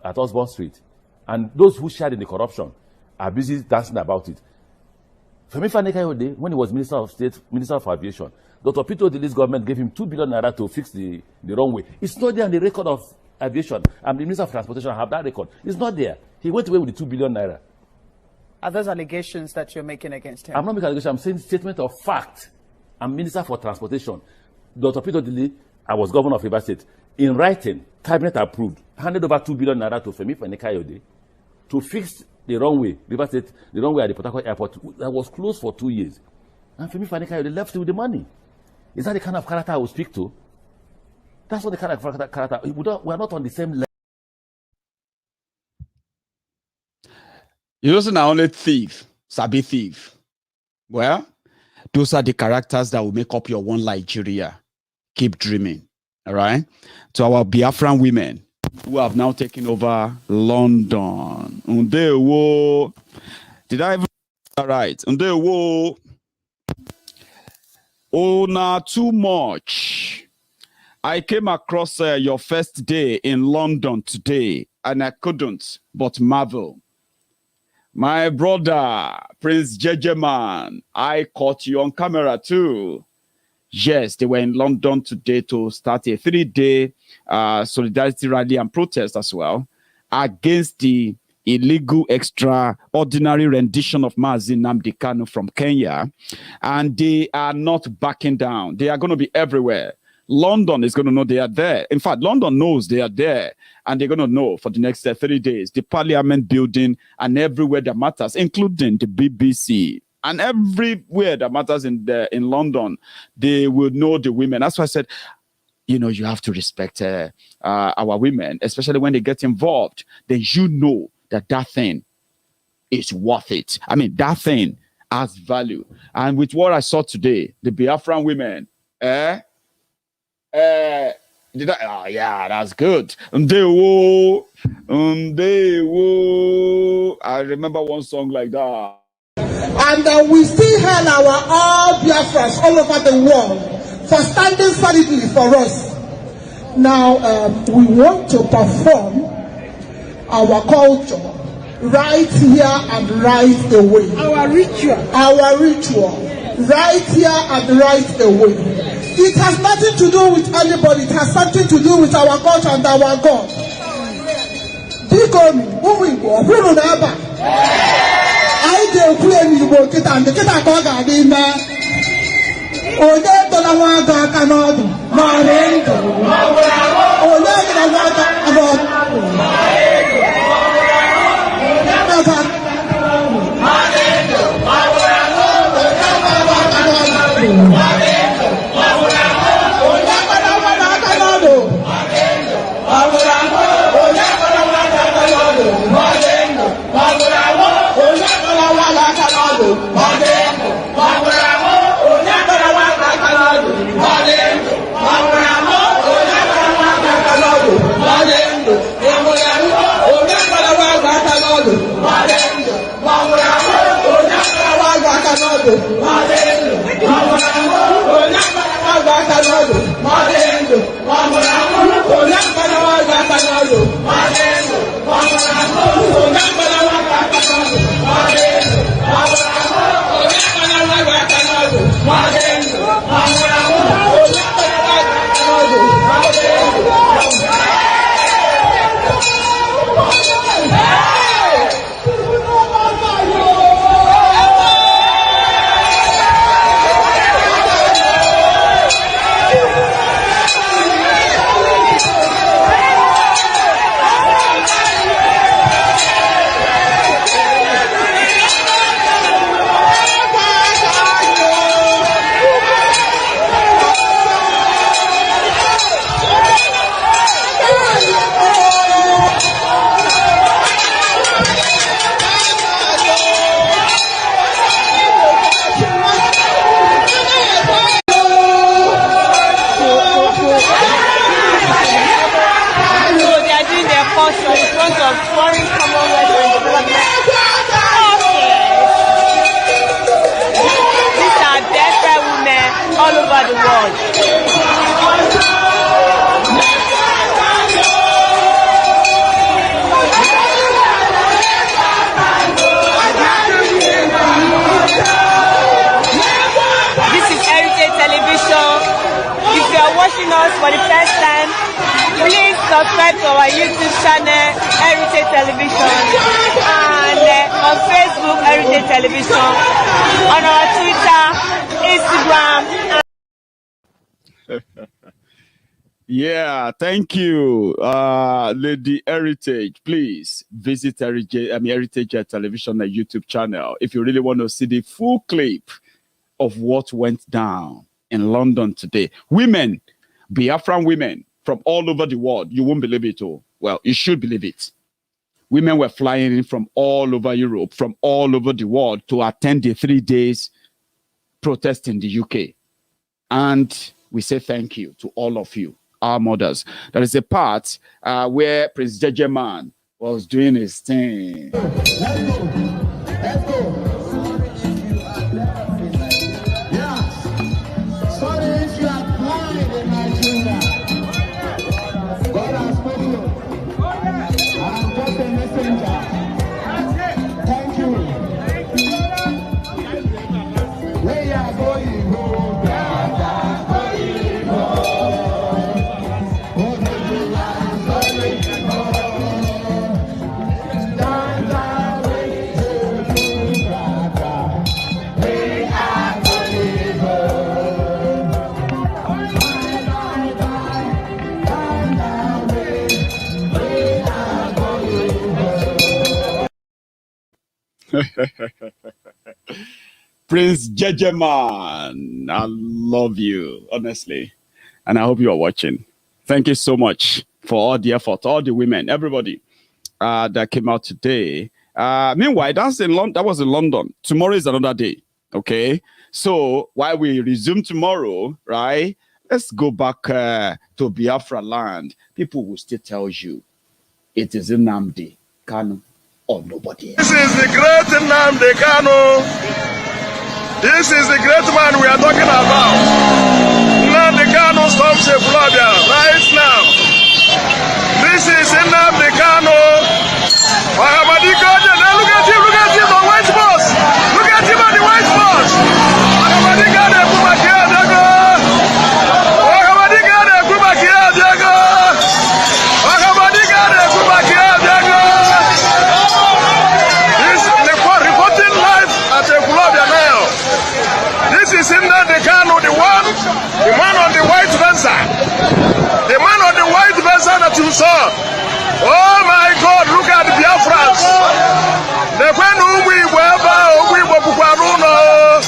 At Osborne Street, and those who shared in the corruption are busy dancing about it. Femi Fani Kayode, when he was Minister of State, Minister of Aviation, Dr. Peter Odili's government gave him 2 billion naira to fix the runway. It's not there on the record of aviation. I'm the Minister of Transportation, I have that record. It's not there. He went away with the 2 billion naira. Are those allegations that you're making against him? I'm not making allegations, I'm saying statement of fact. I'm Minister for Transportation. Dr. Peter Dili, I was governor of Rivers State, in writing, cabinet approved, handed over 2 billion naira to Femi Fani-Kayode to fix the runway, Rivers State, the runway at the Port Harcourt Airport that was closed for 2 years. And Femi Fani-Kayode left with the money. Is that the kind of character I will speak to? That's not the kind of character. We are not on the same level. You know, not only thief, sabi thief. Well, those are the characters that will make up your one Nigeria. Keep dreaming. All right. To our Biafran women who have now taken over London. Did I even all right? Oh, not too much. I came across your first day in London today, and I couldn't but marvel. My brother, Prince Jejeman, I caught you on camera too. Yes, they were in London today to start a 3-day solidarity rally and protest as well against the illegal extraordinary rendition of Mazi Nnamdi Kanu from Kenya. And they are not backing down. They are going to be everywhere. London is going to know they are there. In fact, London knows they are there, and they're going to know for the next 3 days, the Parliament building and everywhere that matters, including the BBC. And everywhere that matters in London, they will know the women. That's why I said, you know, you have to respect our women, especially when they get involved. Then you know that thing is worth it. I mean, that thing has value. And with what I saw today, the Biafran women, yeah, that's good. I remember one song like that. And we still hail our all Biafras all over the world for standing solidly for us. Now, we want to perform our culture right here and right away. Our ritual, right here and right away. It has nothing to do with anybody. It has something to do with our culture and our God. I dey play Igbo kita and kita ka ọ ga-adị ime onye dọla nwa aka n'ọdụ n'ọrụ ndụ onye dọla nwa aka n'ọdụ For the first time, please subscribe to our YouTube channel, Heritage Television, and on Facebook, Heritage Television, on our Twitter, Instagram. Yeah, thank you, Lady Heritage. Please visit Heritage Television YouTube channel if you really want to see the full clip of what went down in London today. Women, Biafran women from all over the world. You won't believe it, oh. Well, you should believe it. Women were flying in from all over Europe, from all over the world to attend the 3 days protest in the UK. And we say thank you to all of you, our mothers. There is a part where Prince Jejeman was doing his thing. Let's go. Let's go. Sorry if you are blind in Nigeria. God has spoken. I'm just a messenger. Thank you. Where you are going, go, brother, going, go. Prince Jejeman, I love you, honestly. And I hope you are watching. Thank you so much for all the effort, all the women, everybody that came out today. Meanwhile, that was in London. Tomorrow is another day, okay? So while we resume tomorrow, right, let's go back to Biafra land. People will still tell you it is Nnamdi Kanu or nobody else. This is the great Nnamdi Kanu. This is the great man we are talking about. Nnamdi Kanu stops a Florida right now. This is Nnamdi Kanu. Look at him, the white boss. Look at him on the white boss. This is Nnamdi Kanu, the man on the white Venza. The man on the white Venza that you saw. Oh my God, look at the Biafrans. The when we were Bukwaruno,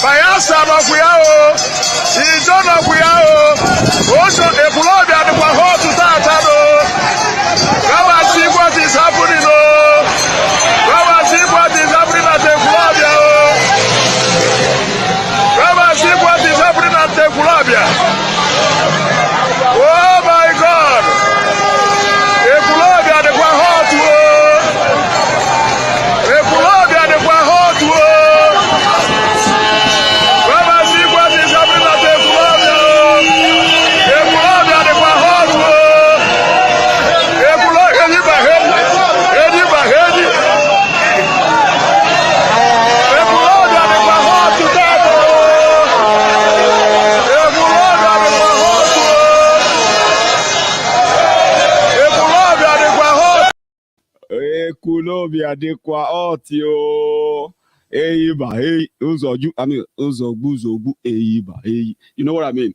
Bayasa of Wiao, Ijon of Wiao, also a Pulobi and the Waho to Tatano. Come and see what is happening. Come and see what is happening at the Pulobi. Come and see what is happening at the Pulobi. Oh my God. You know what I mean?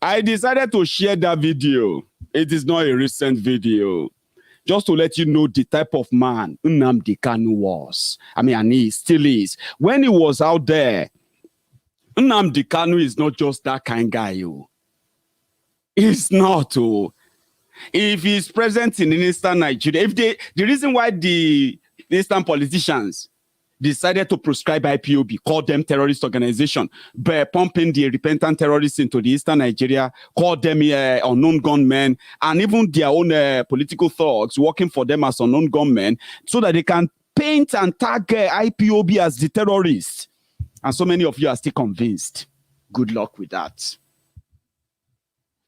I decided to share that video. It is not a recent video. Just to let you know the type of man Nnamdi Kanu was. And he still is. When he was out there, Nnamdi Kanu is not just that kind of guy. He's not. If he's present in Eastern Nigeria, the reason why the Eastern politicians decided to prescribe IPOB, call them terrorist organization, by pumping the repentant terrorists into the Eastern Nigeria, call them unknown gunmen, and even their own political thugs working for them as unknown gunmen, so that they can paint and tag IPOB as the terrorists. And so many of you are still convinced. Good luck with that.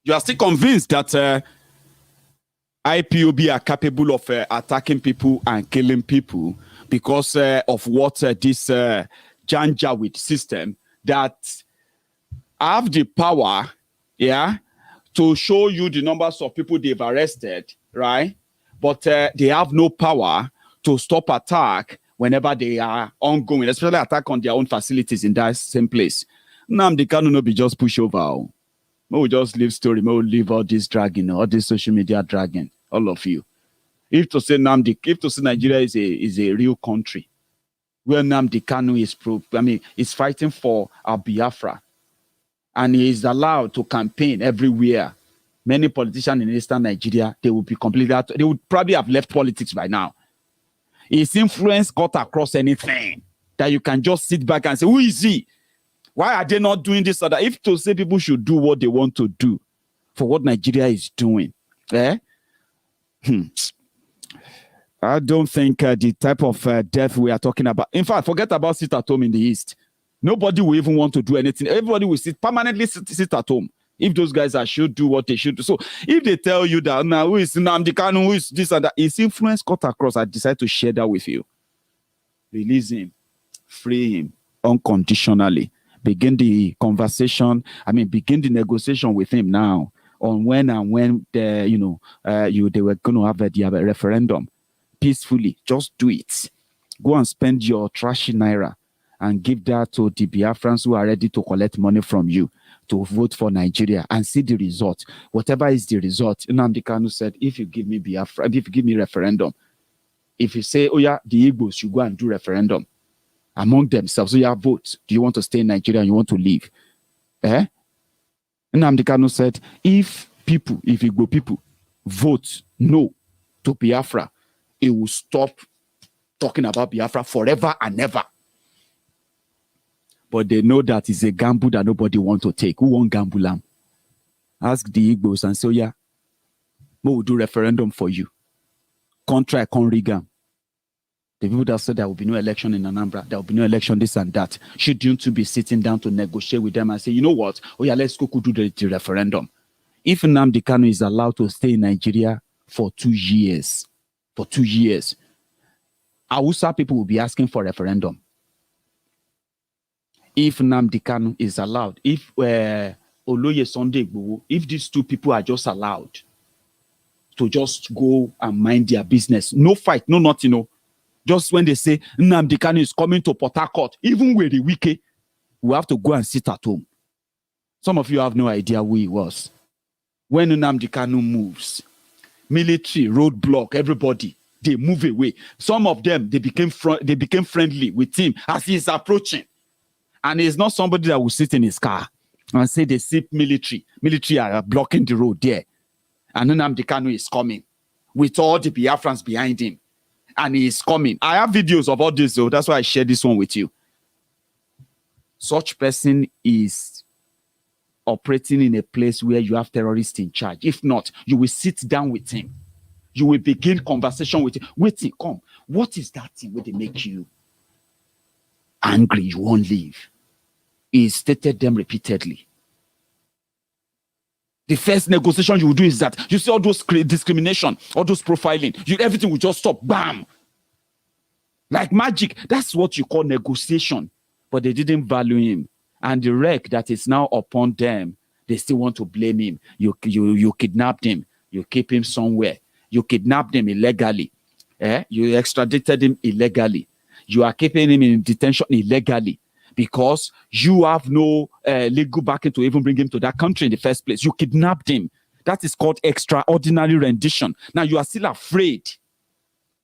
You are still convinced that IPOB are capable of attacking people and killing people because of what this Janjaweed system that have the power, to show you the numbers of people they've arrested, right? But they have no power to stop attack whenever they are ongoing, especially attack on their own facilities in that same place. Nnamdi Kanu no be just pushover. We just leave story. We leave all this dragging, all this social media dragging. All of you. If to say Nigeria is a real country, where Nnamdi Kanu is fighting for our Biafra, and he is allowed to campaign everywhere. Many politicians in Eastern Nigeria, they would be completely they would probably have left politics by now. His influence got across anything that you can just sit back and say, who is he? Why are they not doing this or that? If to say people should do what they want to do for what Nigeria is doing, I don't think the type of death we are talking about. In fact, forget about sit at home in the East. Nobody will even want to do anything. Everybody will permanently sit at home. If those guys should do what they should do. So if they tell you that now who is Nnamdi Kanu, who is this and that, his influence cut across, I decide to share that with you. Release him, free him unconditionally. Begin the conversation. Begin the negotiation with him now on when they were going to have a referendum peacefully. Just do it. Go and spend your trashy Naira and give that to the Biafrans who are ready to collect money from you to vote for Nigeria and see the result. Whatever is the result, Nnamdi Kanu said, if you give me Biafra, if you give me referendum, if you say, oh yeah, the Igbos should go and do referendum among themselves, so you have votes. Do you want to stay in Nigeria and you want to leave? Nnamdi Kanu said, if Igbo people vote no to Biafra, it will stop talking about Biafra forever and ever. But they know that it's a gamble that nobody wants to take. Who won't gamble them? Ask the Igbos and say, yeah, we will do referendum for you. Contract on Rigam. The people that said there will be no election in Anambra, there will be no election, this and that. Should you to be sitting down to negotiate with them and say, you know what? Oh yeah, let's go do the referendum. If Nnamdi Kanu is allowed to stay in Nigeria for 2 years, Hausa people will be asking for referendum. If Nnamdi Kanu is allowed, if Oloye Sunday Igboho, if these two people are just allowed to just go and mind their business, no fight, no nothing, no. Just when they say Nnamdi Kanu is coming to Port Harcourt, even with the Wike, we have to go and sit at home. Some of you have no idea who he was. When Nnamdi Kanu moves, military, roadblock, everybody, they move away. Some of them, they became friendly with him as he is approaching. And he's not somebody that will sit in his car and say they see military. Military are blocking the road there. And Nnamdi Kanu is coming with all the Biafrans behind him. And he is coming. I have videos of all this, though. That's why I share this one with you. Such person is operating in a place where you have terrorists in charge. If not, you will sit down with him. You will begin conversation with him. Wait, come. What is that thing where they make you angry? You won't leave. He stated them repeatedly. The first negotiation you will do is that you see all those discrimination, all those profiling, everything will just stop. Bam! Like magic. That's what you call negotiation. But they didn't value him. And the wreck that is now upon them, they still want to blame him. You kidnapped him. You keep him somewhere. You kidnapped him illegally. You extradited him illegally. You are keeping him in detention illegally. Because you have no legal backing to even bring him to that country in the first place. You kidnapped him. That is called extraordinary rendition. Now you are still afraid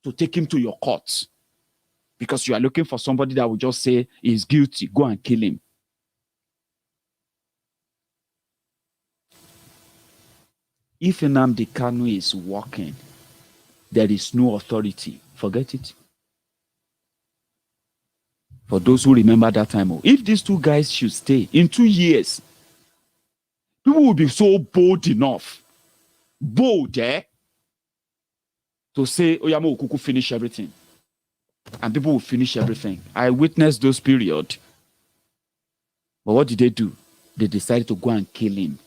to take him to your court because you are looking for somebody that will just say he's guilty. Go and kill him. If Nnamdi Kanu is walking, there is no authority. Forget it. For those who remember that time, if these two guys should stay in 2 years, people will be so bold enough, to say, Oyamo Okuku finish everything. And people will finish everything. I witnessed those periods. But what did they do? They decided to go and kill him.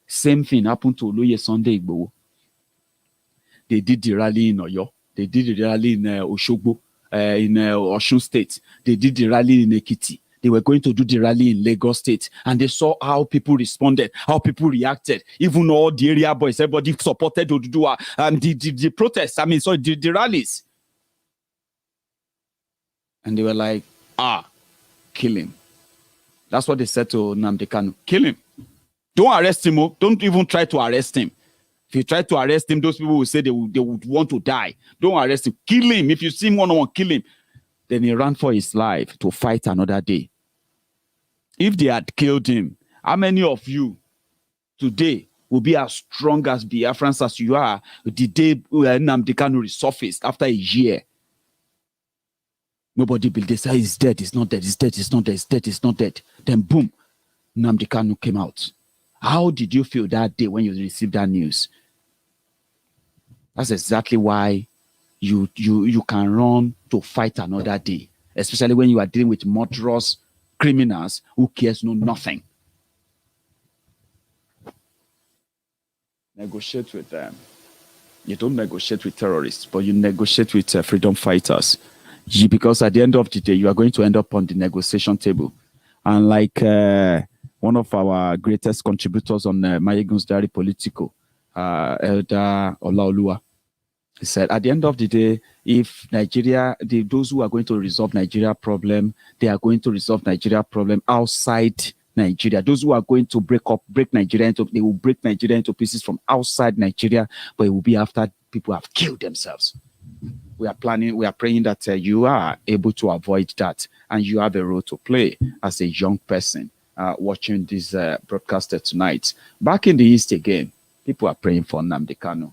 Same thing happened to Oloye Sunday Igboho. They did the rally in Oyo. They did the rally in Oshogbo. In Osun State. They did the rally in Ekiti. They were going to do the rally in Lagos State. And they saw how people responded, how people reacted. Even all the area boys, everybody supported Oduduwa. The protests, the rallies. And they were like, kill him. That's what they said to Nnamdi Kanu. Kill him. Don't arrest him. Don't even try to arrest him. If you try to arrest him, those people will say they would want to die. Don't arrest him. Kill him. If you see him one-on-one, kill him. Then he ran for his life to fight another day. If they had killed him, how many of you today will be as strong as Biafrans as you are the day Nnamdi Kanu resurfaced after a year? Nobody believed. They say he's dead, he's not dead, he's dead, he's not dead, he's dead, he's not dead. Then boom, Nnamdi Kanu came out. How did you feel that day when you received that news? That's exactly why you can run to fight another day, especially when you are dealing with murderous criminals who cares no nothing. Negotiate with them. You don't negotiate with terrorists, but you negotiate with freedom fighters. Because at the end of the day, you are going to end up on the negotiation table. And like one of our greatest contributors on Maiyegun's diary, Politico, Elder Olaoluwa, he said, at the end of the day, if Nigeria, those who are going to resolve Nigeria problem, they are going to resolve Nigeria problem outside Nigeria. Those who are going to break Nigeria into, they will break Nigeria into pieces from outside Nigeria, but it will be after people have killed themselves. We are praying that you are able to avoid that, and you have a role to play as a young person watching this broadcaster tonight. Back in the East again, people are praying for Nnamdi Kanu.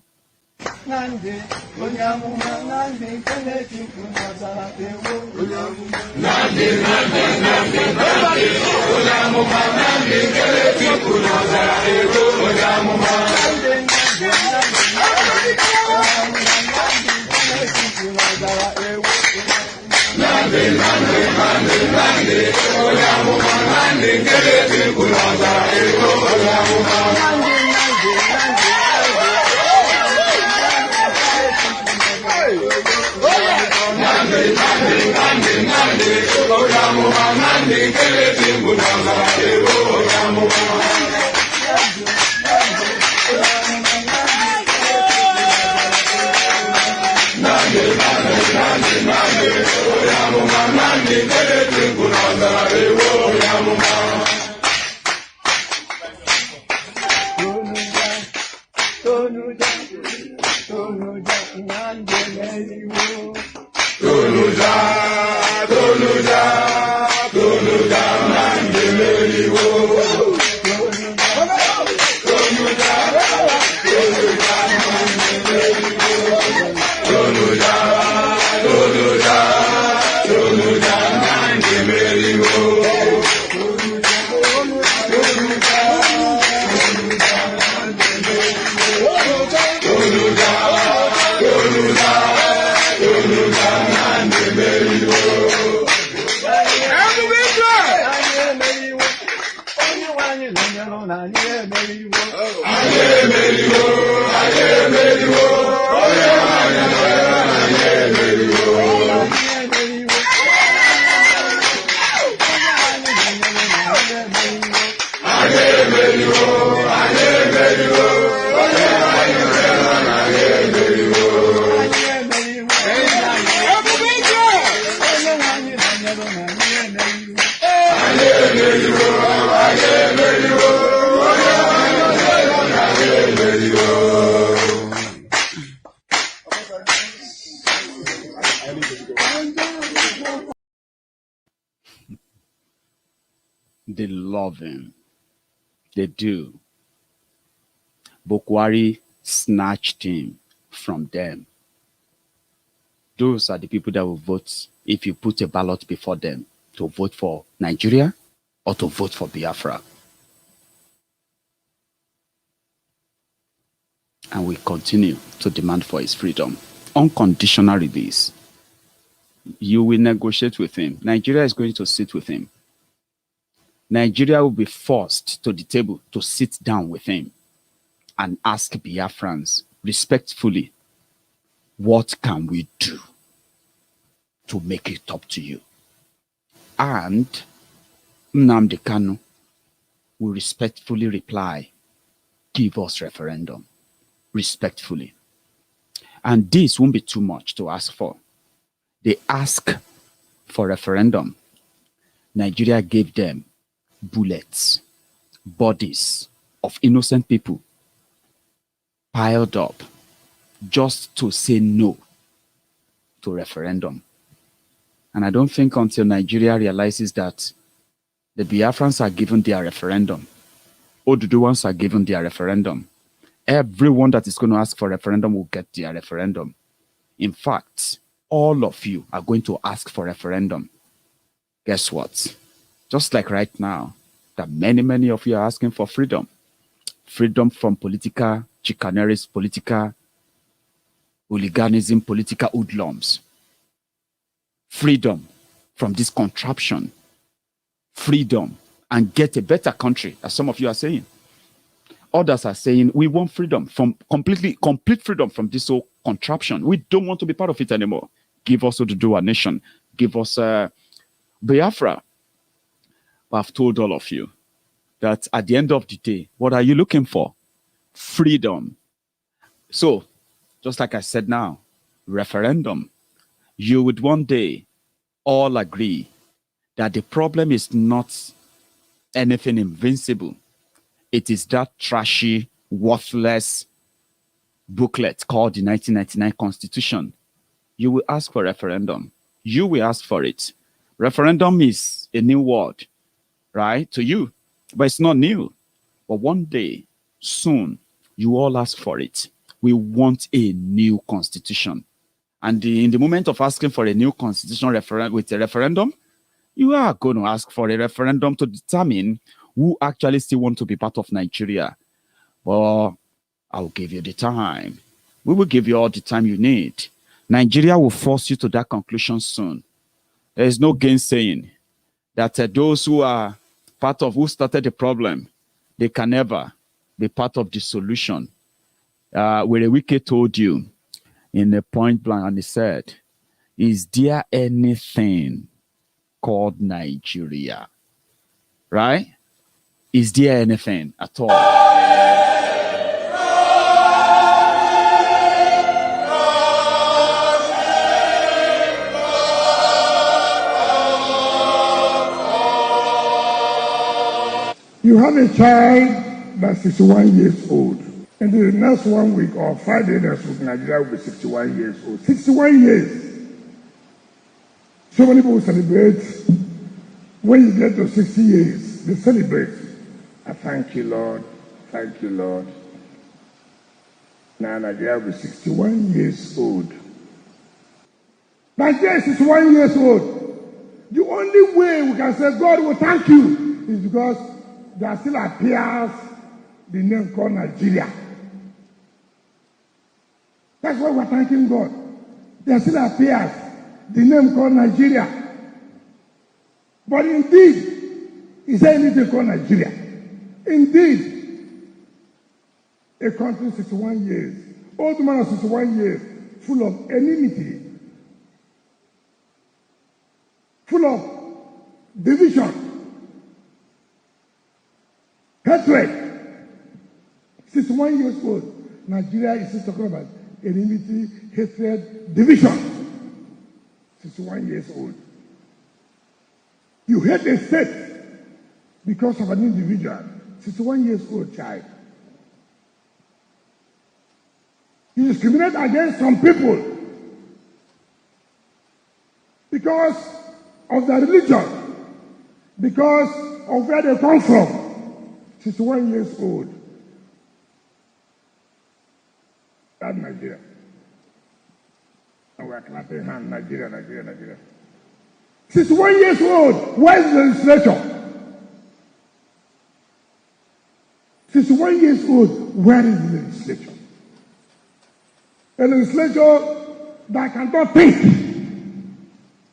They love him. They do. Buhari snatched him from them. Those are the people that will vote if you put a ballot before them to vote for Nigeria or to vote for Biafra. And we continue to demand for his freedom. Unconditional release. You will negotiate with him. Nigeria is going to sit with him. Nigeria will be forced to the table to sit down with him and ask Biafrans respectfully, what can we do to make it up to you? And Nnamdi Kanu will respectfully reply, give us referendum, respectfully. And this won't be too much to ask for. They ask for referendum. Nigeria gave them bullets, bodies of innocent people piled up just to say no to referendum. And I don't think until Nigeria realizes that the Biafrans are given their referendum, Oduduwans are given their referendum, everyone that is going to ask for referendum will get their referendum. In fact, all of you are going to ask for referendum. Guess what? Just like right now, that many of you are asking for freedom. Freedom from political chicaneries, political hooliganism, political hoodlums. Freedom from this contraption. Freedom and get a better country, as some of you are saying. Others are saying we want freedom from complete freedom from this whole contraption. We don't want to be part of it anymore. Give us Oduduwa nation. Give us Biafra. But I've told all of you that at the end of the day, what are you looking for? Freedom. So, just like I said now, referendum. You would one day all agree that the problem is not anything invincible. It is that trashy, worthless booklet called the 1999 Constitution. You will ask for referendum. You will ask for it. Referendum is a new word, right, to you, but it's not new. But one day, soon, you all ask for it. We want a new constitution. And in the moment of asking for a new constitution with a referendum, you are going to ask for a referendum to determine who actually still want to be part of Nigeria. Well, I'll give you the time. We will give you all the time you need. Nigeria will force you to that conclusion soon. There is no gainsaying that those who are part of who started the problem, they can never be part of the solution. Where Wike told you in a point blank, and he said, is there anything called Nigeria? Right? Is there anything at all? You have a child that's 61 years old. And the next 1 week or 5 days next week, Nigeria will be 61 years old. 61 years. So many people celebrate. When you get to 60 years, they celebrate. I thank you, Lord. Thank you, Lord. Now Nigeria will be 61 years old. Nigeria is 61 years old. The only way we can say God will thank you is because there still appears the name called Nigeria. That's why we're thanking God. There still appears the name called Nigeria. But indeed, is there anything called Nigeria? Indeed, a country 61 years, old man of 61 years, full of enmity, full of division, hatred. 61 years old, Nigeria is still talking about enmity, hatred, division. 61 years old. You hate a state because of an individual. 61 years old child. You discriminate against some people because of their religion, because of where they come from. 61 years old. That's Nigeria. And we're clapping hands, Nigeria, Nigeria, Nigeria. 61 years old. Where is the legislature? 61 years old. Where is the legislature? A legislature that cannot think.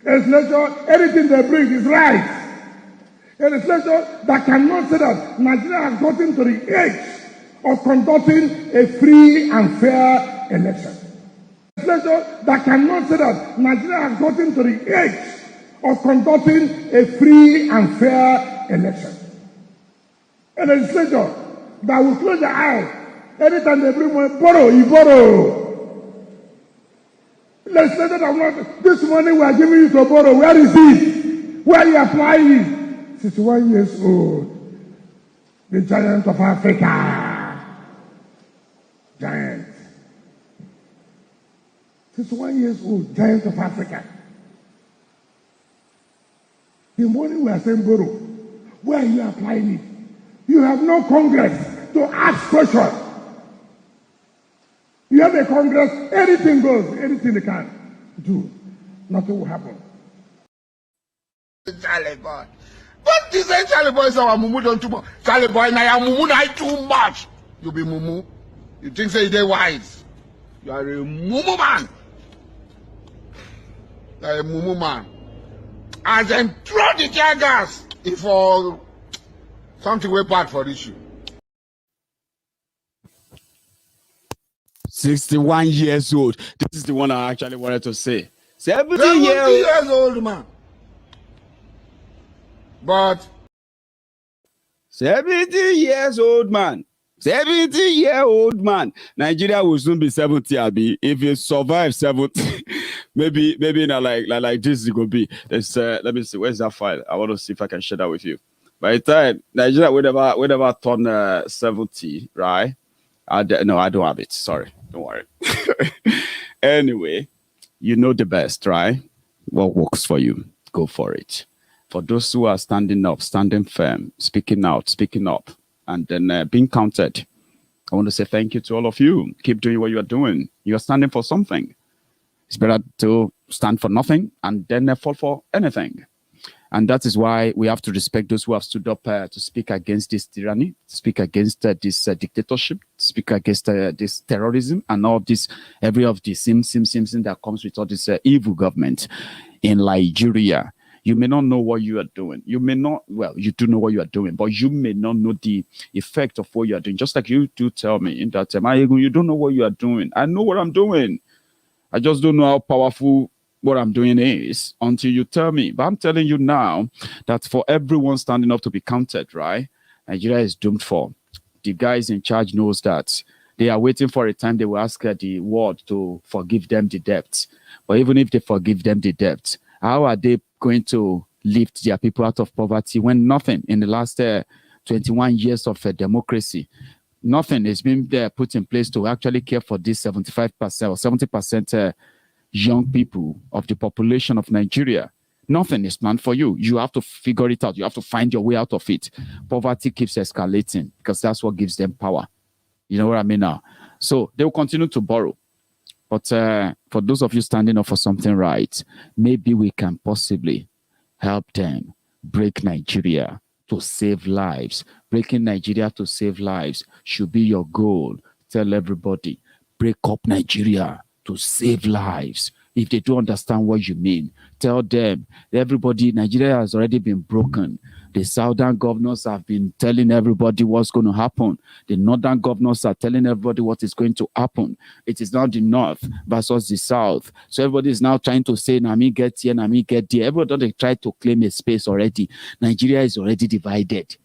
A legislature, anything they bring is right. A legislature that cannot say that Nigeria has gotten to the age of conducting a free and fair election. A legislature that cannot say that Nigeria has gotten to the age of conducting a free and fair election. A legislature that will close their eyes anytime they bring money, borrow, you borrow. Legislature that will not, this money we are giving you to borrow, where is it? Where are you applying it? 61 years old, the giant of Africa. Giant. 61 years old, giant of Africa. The money we are saying borrow, where are you applying it? You have no Congress to ask questions. You have a Congress, anything goes, anything they can do. Nothing will happen. Charlie boy. But this ain't Charlie boy is our mumu don't too much. Charlie boy, now your mumu not too much. You be mumu. You think say they wise. You are a mumu man. You are a mumu man. And then throw the tear gas if for something way bad for issue. 61 years old. This is the one I actually wanted to say. 70 years old man. But 70 years old man. 70-year-old man. Nigeria will soon be 70, Abi. If you survive 70, maybe not like this it could be. There's let me see, where's that file? I want to see if I can share that with you. By the time Nigeria would ever turn 70, right? No, I don't have it. Sorry, don't worry. Anyway, you know the best, right? What works for you, go for it. For those who are standing up, standing firm, speaking out, speaking up, and then being counted, I want to say thank you to all of you. Keep doing what you are doing. You are standing for something. It's better to stand for nothing and then fall for anything. And that is why we have to respect those who have stood up to speak against this tyranny, to speak against this dictatorship, to speak against this terrorism and all this, every of the sim that comes with all this evil government in Nigeria. You may not know what you are doing. You may not, well, you do know what you are doing, but you may not know the effect of what you are doing. Just like you do tell me that, Maiyegun, you don't know what you are doing. I know what I'm doing. I just don't know how powerful what I'm doing is until you tell me. But I'm telling you now that for everyone standing up to be counted, right, Nigeria is doomed for. The guys in charge knows that. They are waiting for a time they will ask the world to forgive them the debt. But even if they forgive them the debt, how are they going to lift their people out of poverty when nothing in the last 21 years of democracy, nothing has been put in place to actually care for this 75% or 70% young people of the population of Nigeria? Nothing is planned for you. You have to figure it out. You have to find your way out of it. Poverty keeps escalating because that's what gives them power. You know what I mean now? So they will continue to borrow. But for those of you standing up for something right, maybe we can possibly help them break Nigeria to save lives. Breaking Nigeria to save lives should be your goal. Tell everybody, break up Nigeria to save lives. If they don't understand what you mean, tell them, everybody, Nigeria has already been broken. The southern governors have been telling everybody what's going to happen. The northern governors are telling everybody what is going to happen. It is now the north versus the south. So everybody is now trying to say, Nami get here, Nami get there. Everybody try to claim a space already. Nigeria is already divided.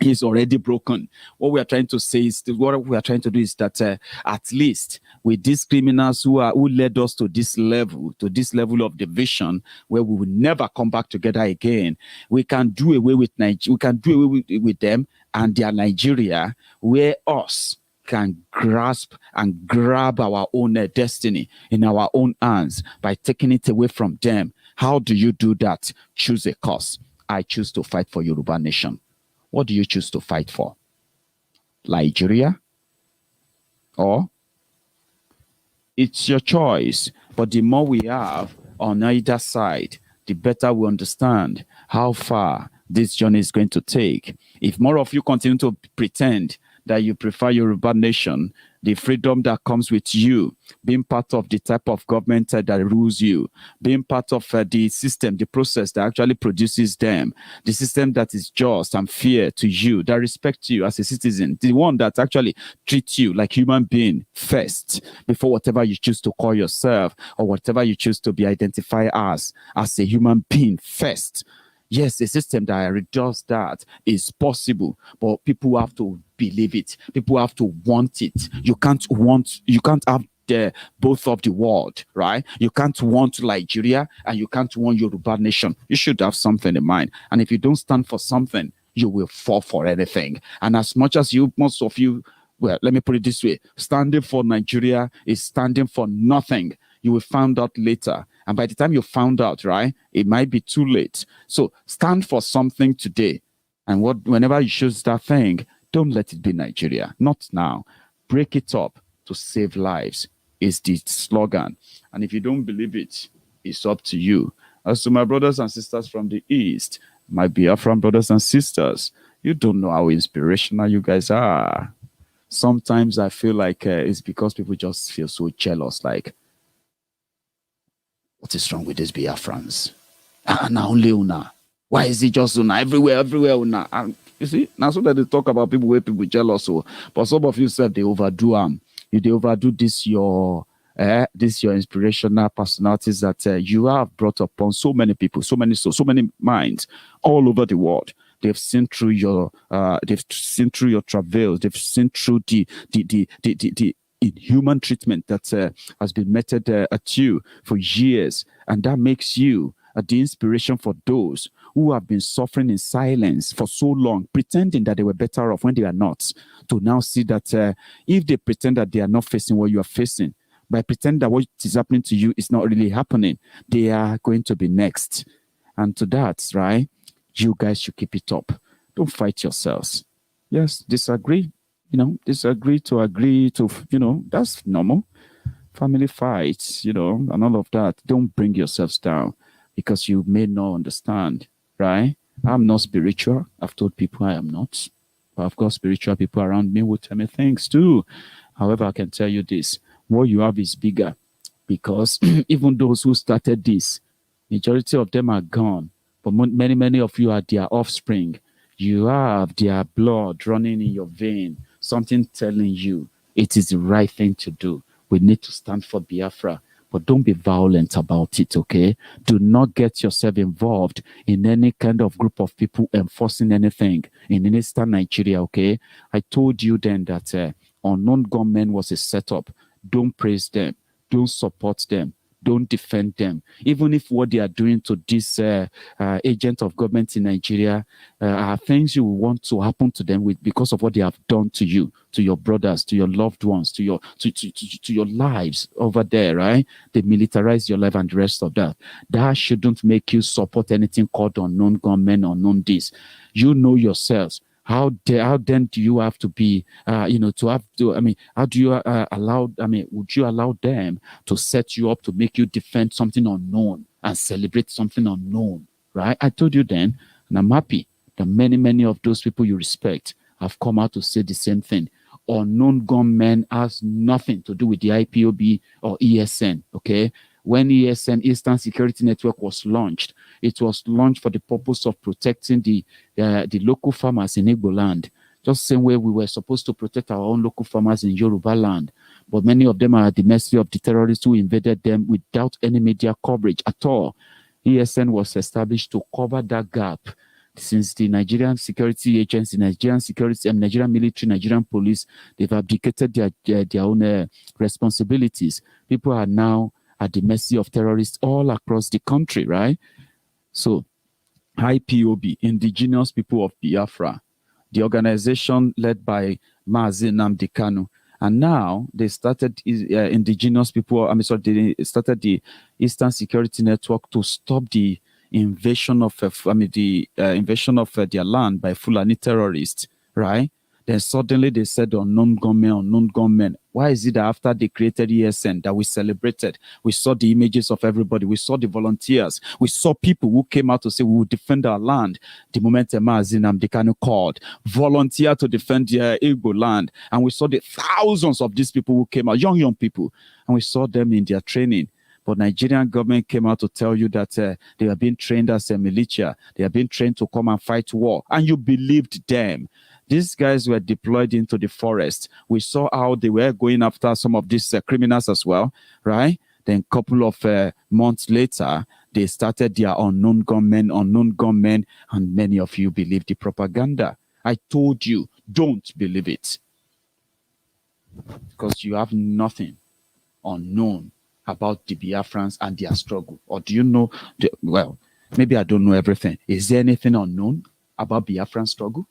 Is already broken. What we are trying to say is, what we are trying to do is that at least with these criminals who led us to this level of division, where we will never come back together again, we can do away with Nigeria. We can do away with them and their Nigeria, where us can grasp and grab our own destiny in our own hands by taking it away from them. How do you do that? Choose a cause. I choose to fight for Yoruba nation. What do you choose to fight for? Nigeria? Or? It's your choice. But the more we have on either side, the better we understand how far this journey is going to take. If more of you continue to pretend that you prefer Yoruba nation, the freedom that comes with you, being part of the type of government that rules you, being part of the system, the process that actually produces them, the system that is just and fair to you, that respects you as a citizen, the one that actually treats you like human being first, before whatever you choose to call yourself or whatever you choose to be identified as a human being first. Yes, a system that does that is possible, but people have to believe it. People have to want it. You can't have both of the world, right? You can't want Nigeria and you can't want Yoruba nation. You should have something in mind. And if you don't stand for something, you will fall for anything. And as much as most of you, well, let me put it this way, standing for Nigeria is standing for nothing. You will find out later. And by the time you found out, right, it might be too late. So stand for something today. And whenever you choose that thing, don't let it be Nigeria. Not now. Break it up to save lives is the slogan. And if you don't believe it, it's up to you. As to my brothers and sisters from the East, my Biafran brothers and sisters, you don't know how inspirational you guys are. Sometimes I feel like it's because people just feel so jealous. Like, what is wrong with these Biafrans? Now only una. Why is it just una? Everywhere una. And you see, now so that they talk about people where people jealous. So, but some of you said they overdo them. They overdo this your inspirational personalities that you have brought upon so many people, so many minds all over the world. They've seen through your travails. They've seen through the inhuman treatment that has been meted at you for years, and that makes you the inspiration for those who have been suffering in silence for so long, pretending that they were better off when they are not, to now see that if they pretend that they are not facing what you are facing, by pretending that what is happening to you is not really happening, they are going to be next. And to that, right, you guys should keep it up. Don't fight yourselves. Yes, disagree, disagree to agree to, that's normal. Family fights, and all of that. Don't bring yourselves down because you may not understand, right? I'm not spiritual. I've told people I am not. But of course, spiritual people around me will tell me things too. However, I can tell you this. What you have is bigger because even those who started this, majority of them are gone. But many of you are their offspring. You have their blood running in your vein. Something telling you it is the right thing to do. We need to stand for Biafra. But don't be violent about it, okay? Do not get yourself involved in any kind of group of people enforcing anything in Eastern Nigeria, okay? I told you then that unknown gunmen was a setup. Don't praise them. Don't support them. Don't defend them. Even if what they are doing to this agent of government in Nigeria are things you want to happen to them because of what they have done to you, to your brothers, to your loved ones, to your lives over there, right? They militarize your life and the rest of that. That shouldn't make you support anything called unknown gunmen, unknown this. You know yourselves. How then do you have to be, how do you would you allow them to set you up to make you defend something unknown and celebrate something unknown, right? I told you then, and I'm happy that many of those people you respect have come out to say the same thing. Unknown gunmen has nothing to do with the IPOB or ESN, okay? When ESN, Eastern Security Network, was launched, it was launched for the purpose of protecting the local farmers in Igbo land. Just the same way we were supposed to protect our own local farmers in Yoruba land. But many of them are at the mercy of the terrorists who invaded them without any media coverage at all. ESN was established to cover that gap. Since the Nigerian security agency, Nigerian military, Nigerian police, they've abdicated their own responsibilities. People are now at the mercy of terrorists all across the country, right? So, IPOB, Indigenous People of Biafra, the organization led by Mazi Nnamdi Kanu, and now they started Indigenous People. They started the Eastern Security Network to stop the invasion of their land by Fulani terrorists, right? Then suddenly they said unknown gunmen. Why is it that after they created ESN that we celebrated, we saw the images of everybody, we saw the volunteers, we saw people who came out to say we will defend our land. The moment Mazi Nnamdi Kanu called, volunteer to defend their Igbo land. And we saw the thousands of these people who came out, young people, and we saw them in their training. But Nigerian government came out to tell you that they are being trained as a militia. They are being trained to come and fight war. And you believed them. These guys were deployed into the forest. We saw how they were going after some of these criminals as well, right? Then a couple of months later, they started their unknown gunmen, and many of you believed the propaganda. I told you, don't believe it. Because you have nothing unknown about the Biafrans and their struggle? Or do you know, well, maybe I don't know everything. Is there anything unknown about Biafran struggle?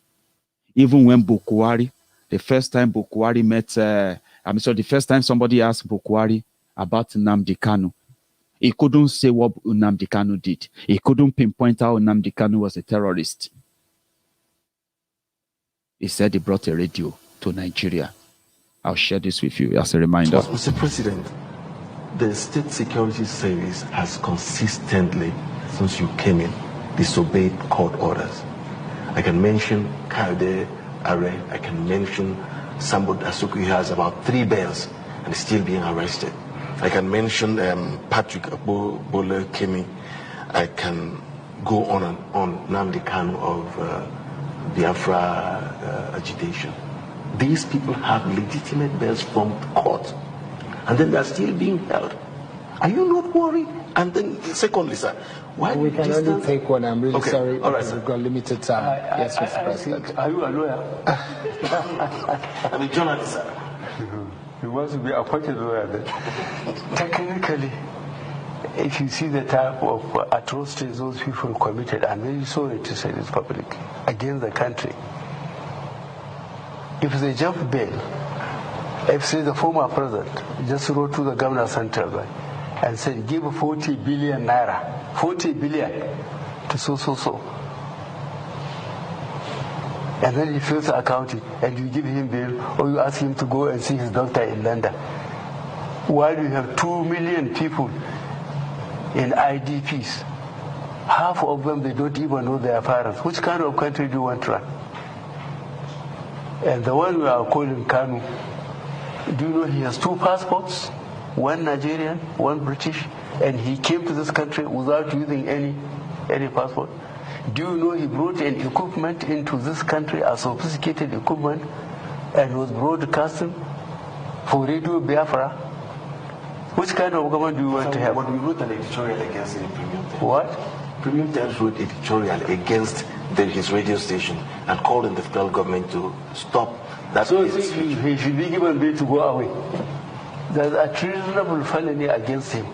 Even when Buhari, the first time Buhari met, the first time somebody asked Buhari about Nnamdi Kanu, he couldn't say what Nnamdi Kanu did. He couldn't pinpoint how Nnamdi Kanu was a terrorist. He said he brought a radio to Nigeria. I'll share this with you as a reminder. Mr. President, the State Security Service has consistently, since you came in, disobeyed court orders. I can mention Kade Are, I can mention Sambod Asuku, he has about 3 bails and is still being arrested. I can mention Patrick Bole Kemi. I can go on and on, Nnamdi Kanu of Biafra agitation. These people have legitimate bails from the court, and then they're still being held. Are you not worried? And then, secondly, sir, why we can only take one? I'm really sorry. All right, we've got limited time. Yes, Mr. President. Are you a lawyer? I'm a journalist, sir. You want to be appointed lawyer then? Technically, if you see the type of atrocities those people committed, I'm very sorry to say this publicly, against the country, if they jump bail, if say the former president just wrote to the governor central bank and said, give 40 billion naira, 40 billion to so. And then he fills the accounting and you give him bail, or you ask him to go and see his doctor in London. While you have 2 million people in IDPs, half of them, they don't even know their parents. Which kind of country do you want to run? And the one we are calling Kanu, do you know he has 2 passports? One Nigerian, one British, and he came to this country without using any passport. Do you know he brought an equipment into this country, a sophisticated equipment, and was broadcasting for Radio Biafra? Which kind of government do you want to have? But we wrote an editorial against him in Premium Times. What? Premium Times wrote editorial against his radio station and called on the federal government to stop that. So he should be given bail to go away. There's a treasonable felony against him,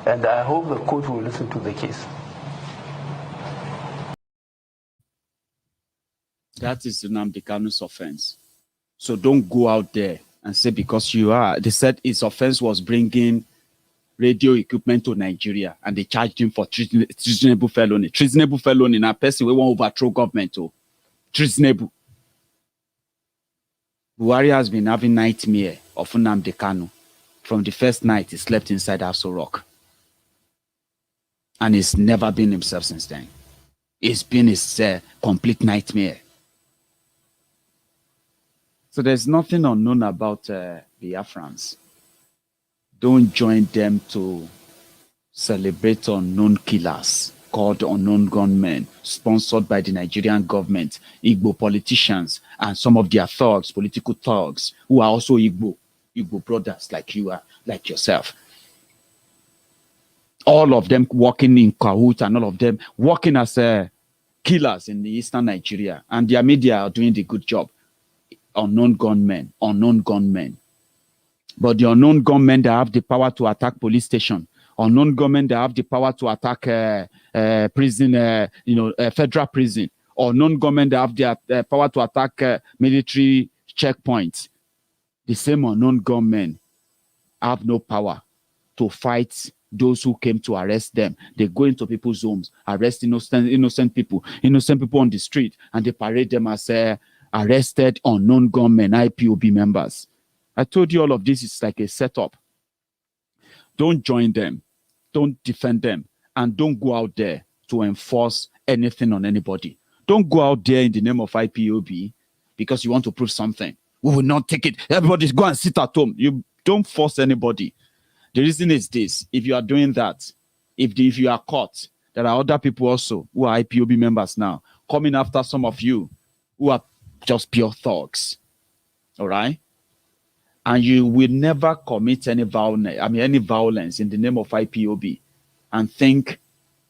and I hope the court will listen to the case. That is Nnamdi Kanu's offense. So don't go out there and say because you are. They said his offense was bringing radio equipment to Nigeria, and they charged him for treasonable felony. Treasonable felony in a person we won't overthrow government. Oh, treasonable. Buhari has been having nightmare of Nnamdi Kanu. From the first night he slept inside Aso Rock. And he's never been himself since then. It's been his complete nightmare. So there's nothing unknown about Biafrans. Don't join them to celebrate unknown killers called unknown gunmen, sponsored by the Nigerian government, Igbo politicians, and some of their thugs, political thugs, who are also Igbo brothers like you are, like yourself. All of them working in cahoots, and all of them working as killers in the eastern Nigeria, and their media are doing the good job. Unknown gunmen. But the unknown gunmen that have the power to attack police station, unknown gunmen that have the power to attack prison, federal prison, unknown gunmen that have the power to attack military checkpoints. The same unknown gunmen have no power to fight those who came to arrest them. They go into people's homes, arrest innocent people on the street, and they parade them as arrested unknown gunmen, IPOB members. I told you all of this is like a setup. Don't join them. Don't defend them. And don't go out there to enforce anything on anybody. Don't go out there in the name of IPOB because you want to prove something. We will not take it. Everybody go and sit at home. You don't force anybody. The reason is this. If you are doing that, if you are caught, there are other people also who are IPOB members now coming after some of you who are just pure thugs. All right? And you will never commit any violence in the name of IPOB and think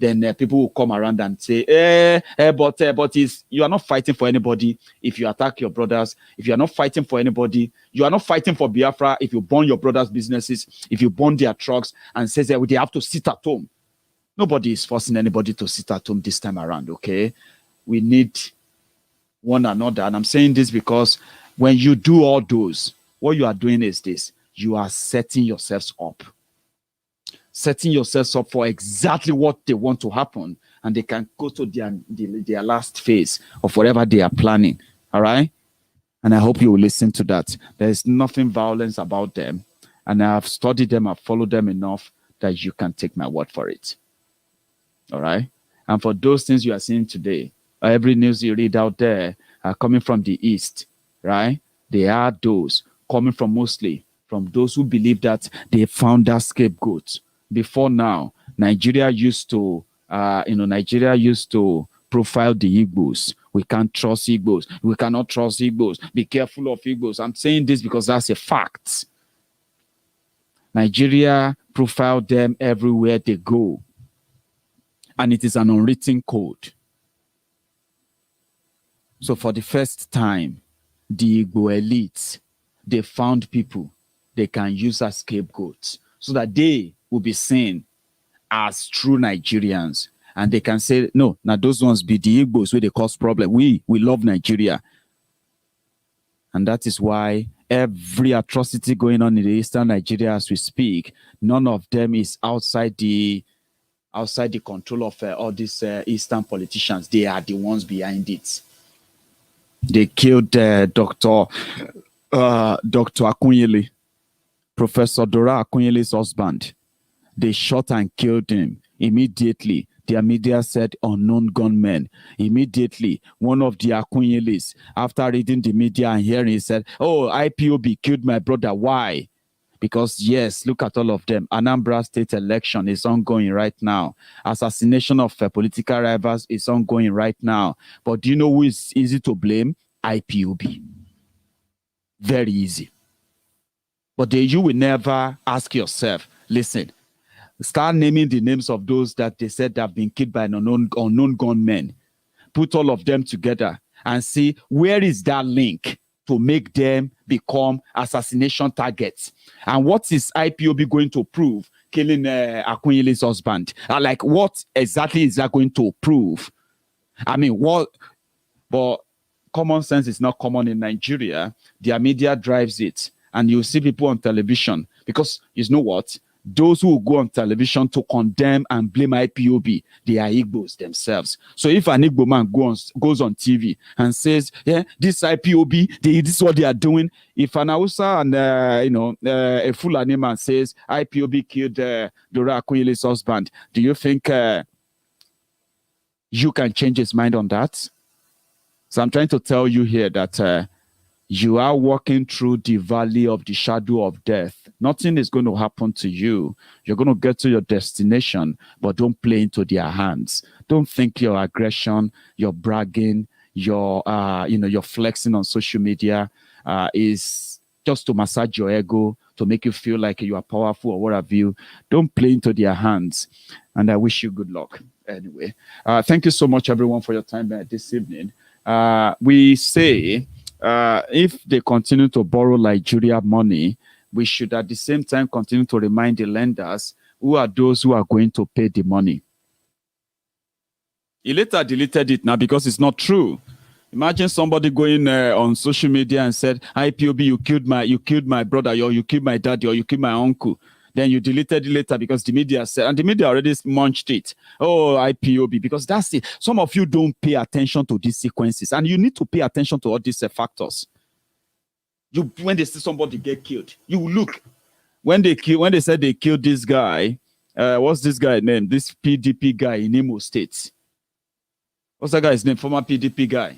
then people will come around and say, but you are not fighting for anybody if you attack your brothers. If you are not fighting for anybody, you are not fighting for Biafra if you burn your brothers' businesses, if you burn their trucks and says that they have to sit at home. Nobody is forcing anybody to sit at home this time around, okay? We need one another. And I'm saying this because when you do all those, what you are doing is this. You are setting yourselves up. Setting yourselves up for exactly what they want to happen. And they can go to their last phase of whatever they are planning. All right? And I hope you will listen to that. There is nothing violent about them. And I have studied them, I've followed them enough that you can take my word for it. All right? And for those things you are seeing today, every news you read out there are coming from the East, right? They are those coming from mostly from those who believe that they found that scapegoat. Before now, Nigeria used to profile the Igbos. We can't trust Igbos. We cannot trust Igbos. Be careful of Igbos. I'm saying this because that's a fact. Nigeria profiled them everywhere they go. And it is an unwritten code. So for the first time, the Igbo elites, they found people they can use as scapegoats so that they will be seen as true Nigerians. And they can say, no, now those ones be the Igbos where they cause problem. We love Nigeria. And that is why every atrocity going on in the Eastern Nigeria as we speak, none of them is outside the control of all these Eastern politicians. They are the ones behind it. They killed Dr. Akunyele, Professor Dora Akunyele's husband. They shot and killed him immediately. Their media said unknown gunmen. Immediately, one of the Akunyeles, after reading the media and hearing, he said, oh, IPOB killed my brother. Why? Because, yes, look at all of them. Anambra State election is ongoing right now. Assassination of political rivals is ongoing right now. But do you know who is easy to blame? IPOB. Very easy. But you will never ask yourself, listen, start naming the names of those that they said have been killed by unknown gunmen. Put all of them together and see where is that link to make them become assassination targets. And what is IPOB going to prove killing Akunyele's husband? Like, what exactly is that going to prove? I mean, what? But common sense is not common in Nigeria. Their media drives it. And you see people on television. Because, you know what? Those who go on television to condemn and blame IPOB, they are Igbos themselves. So if an Igbo man goes on TV and says, yeah, this IPOB, this is what they are doing. If an Hausa and, a Fulani man says IPOB killed Dora Akunyele's husband, do you think you can change his mind on that? So I'm trying to tell you here that you are walking through the valley of the shadow of death. Nothing is going to happen to you. You're going to get to your destination, but don't play into their hands. Don't think your aggression, your bragging, your flexing on social media is just to massage your ego, to make you feel like you are powerful or what have you. Don't play into their hands. And I wish you good luck. Anyway, thank you so much, everyone, for your time this evening. We say, if they continue to borrow Nigeria money, we should at the same time continue to remind the lenders who are those who are going to pay the money. He later deleted it now because it's not true. Imagine somebody going on social media and said, IPOB, you killed my brother, or you killed my daddy, or you killed my uncle. Then you deleted it later because the media said, and the media already munched it. Oh, IPOB, because that's it. Some of you don't pay attention to these sequences, and you need to pay attention to all these factors. When they see somebody get killed, you look. When they said they killed this guy, what's this guy's name? This PDP guy in Imo State. What's that guy's name? Former PDP guy.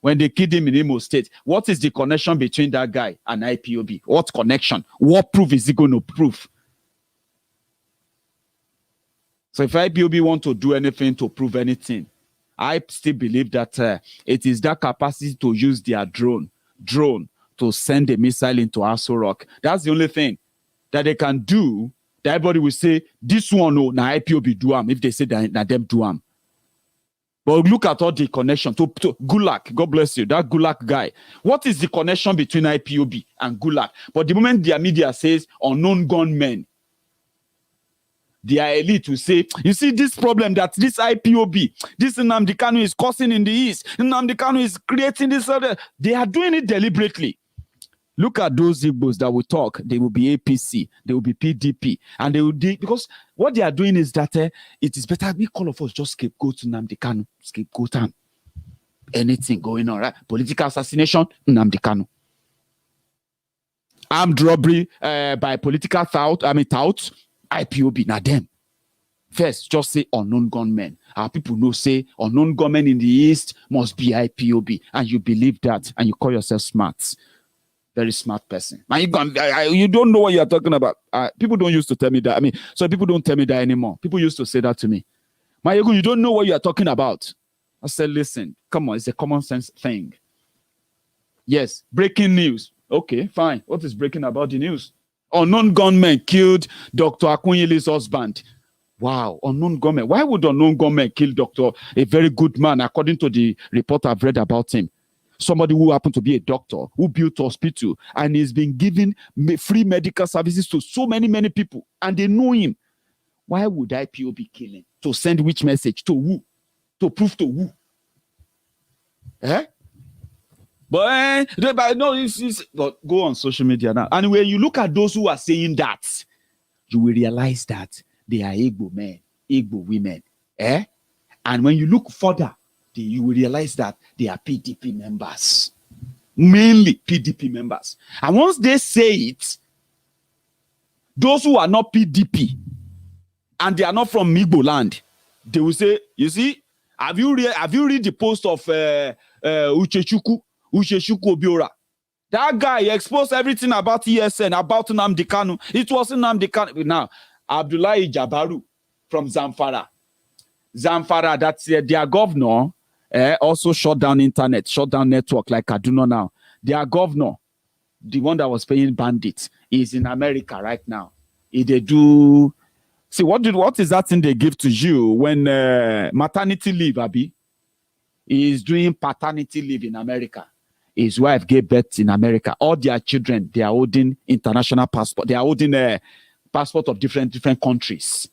When they killed him in Imo State, what is the connection between that guy and IPOB? What connection? What proof is he going to prove? So if IPOB want to do anything to prove anything, I still believe that it is that capacity to use their drone to send a missile into Aso Rock. That's the only thing that they can do everybody will say, this one, no, na IPOB do am, if they say that them do am. But look at all the connection to Gulag. God bless you. That Gulag guy. What is the connection between IPOB and Gulag? But the moment their media says unknown gunmen, their elite will say, you see this problem that this IPOB, this Nnamdi Kanu is causing in the East, Nnamdi Kanu is creating this other. They are doing it deliberately. Look at those Igbos that will talk. They will be APC. They will be PDP. And they will because what they are doing is that it is better we all of us just scapegoat to Nnamdi Kanu. Scapegoat him. Anything going on, right? Political assassination, Nnamdi Kanu. Armed robbery by political tout, IPOB, not them. First, just say unknown gunmen. Our people know say unknown gunmen in the East must be IPOB. And you believe that and you call yourself smart. Very smart person. Man, you don't know what you're talking about. People don't used to tell me that. So people don't tell me that anymore. People used to say that to me. Maiyegun, you don't know what you're talking about. I said, listen, come on, it's a common sense thing. Yes, breaking news. Okay, fine. What is breaking about the news? Unknown gunmen killed Dr. Akunyili's husband. Wow, unknown gunmen. Why would unknown gunmen kill a very good man, according to the report I've read about him? Somebody who happened to be a doctor, who built a hospital, and he's been giving free medical services to so many people, and they know him. Why would IPOB kill him? To send which message? To who? To prove to who? But go on social media now. And when you look at those who are saying that, you will realize that they are Igbo men, Igbo women. And when you look further, you will realize that they are PDP members. Mainly PDP members. And once they say it, those who are not PDP and they are not from Igbo land, they will say, you see, have you read the post of Uchechukwu Obiora? That guy exposed everything about ESN, about Nnamdi Kanu. It wasn't Nnamdi Kanu. Now, Abdullahi Jabaru from Zamfara, that's their governor, also shut down internet, shut down network like Kaduna now. Their governor, the one that was paying bandits, is in America right now. They do. See, what is that thing they give to you when maternity leave, Abi? He is doing paternity leave in America. His wife gave birth in America. All their children, they are holding international passport. They are holding a passport of different countries.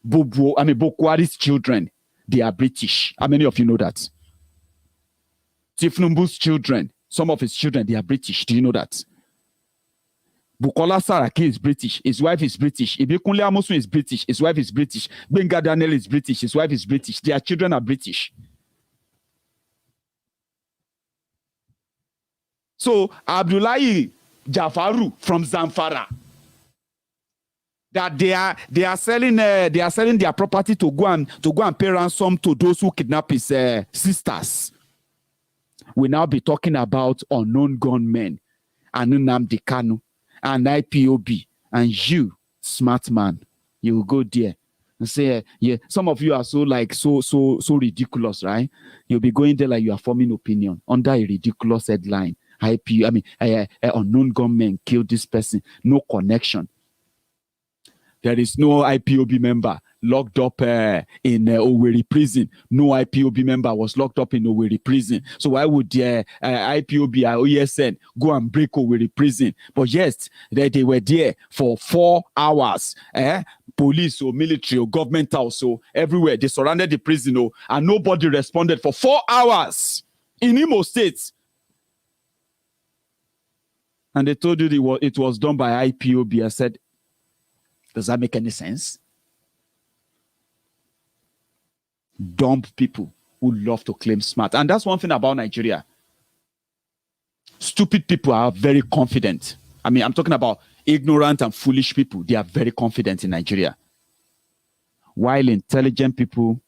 Boko Haram's children, they are British. How many of you know that? Tifnumbu's children, some of his children, they are British. Do you know that? Bukola Saraki is British. His wife is British. Ibikunle Amosun is British. His wife is British. Benga Daniel is British. His wife is British. Their children are British. So Abdullahi Jafaru from Zamfara, that they are selling their property to go and pay ransom to those who kidnap his sisters. We now be talking about unknown gunmen and Nnamdi Kanu and IPOB, and you, smart man, you will go there and say, yeah, some of you are so ridiculous, right? You'll be going there like you are forming opinion under a ridiculous headline. Unknown gunmen killed this person, no connection. There is no IPOB member locked up in Owerri prison. No IPOB member was locked up in Owerri prison. So why would IPOB or ESN go and break Owerri prison? But yes, they were there for 4 hours. Police or military or government house, so everywhere. They surrounded the prison and nobody responded for 4 hours in Imo State. And they told you it was done by IPOB. I said, does that make any sense? Dumb people who love to claim smart. And that's one thing about Nigeria. Stupid people are very confident. I'm talking about ignorant and foolish people. They are very confident in Nigeria. While intelligent people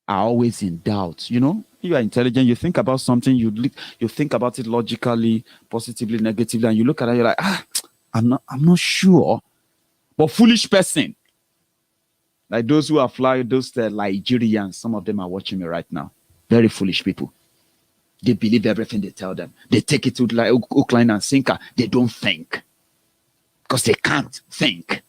are always in doubt. You know, you are intelligent, you think about something, you think about it logically, positively, negatively, and you look at it, you're like, I'm not sure. But foolish person, like those who are flying, those Nigerians, some of them are watching me right now. Very foolish people. They believe everything they tell them. They take it to like hook, line, and sinker. They don't think. Because they can't think.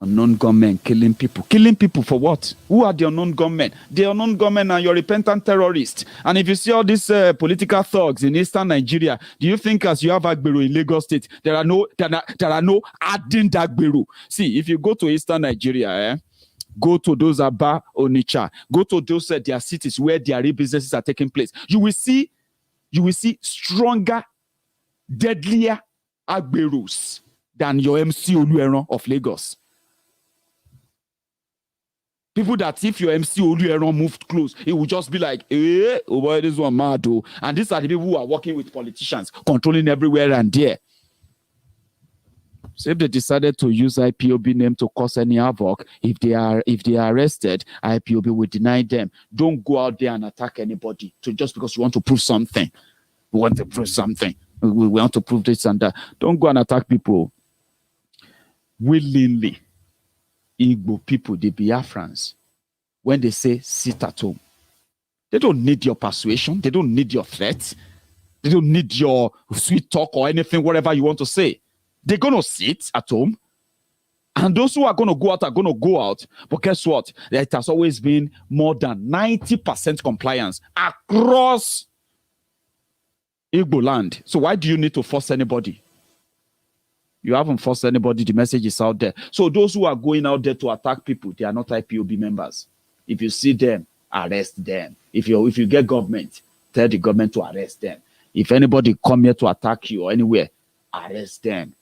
Unknown gunmen killing people. Killing people for what? Who are the unknown gunmen? The unknown gunmen are your repentant terrorists. And if you see all these political thugs in eastern Nigeria, do you think as you have Agbero in Lagos State, there are no adding Agbero? See, if you go to eastern Nigeria, go to those Aba, Onitsha, go to those their cities where their real businesses are taking place. You will see stronger, deadlier Agberos than your MC Olueron of Lagos. People that if your MC Olueron moved close, it would just be like, oh boy, this one mad. Oh. And these are the people who are working with politicians, controlling everywhere and there. So if they decided to use IPOB name to cause any havoc, if they are arrested, IPOB will deny them. Don't go out there and attack anybody just because you want to prove something. We want to prove something. We want to prove this and that. Don't go and attack people willingly. Igbo people, the Biafrans, when they say sit at home, they don't need your persuasion. They don't need your threats. They don't need your sweet talk or anything, whatever you want to say. They're going to sit at home. And those who are going to go out are going to go out. But guess what? It has always been more than 90% compliance across Igbo land. So why do you need to force anybody? You haven't forced anybody. The message is out there. So those who are going out there to attack people, they are not IPOB members. If you see them, arrest them. If you get government, tell the government to arrest them. If anybody come here to attack you or anywhere, arrest them.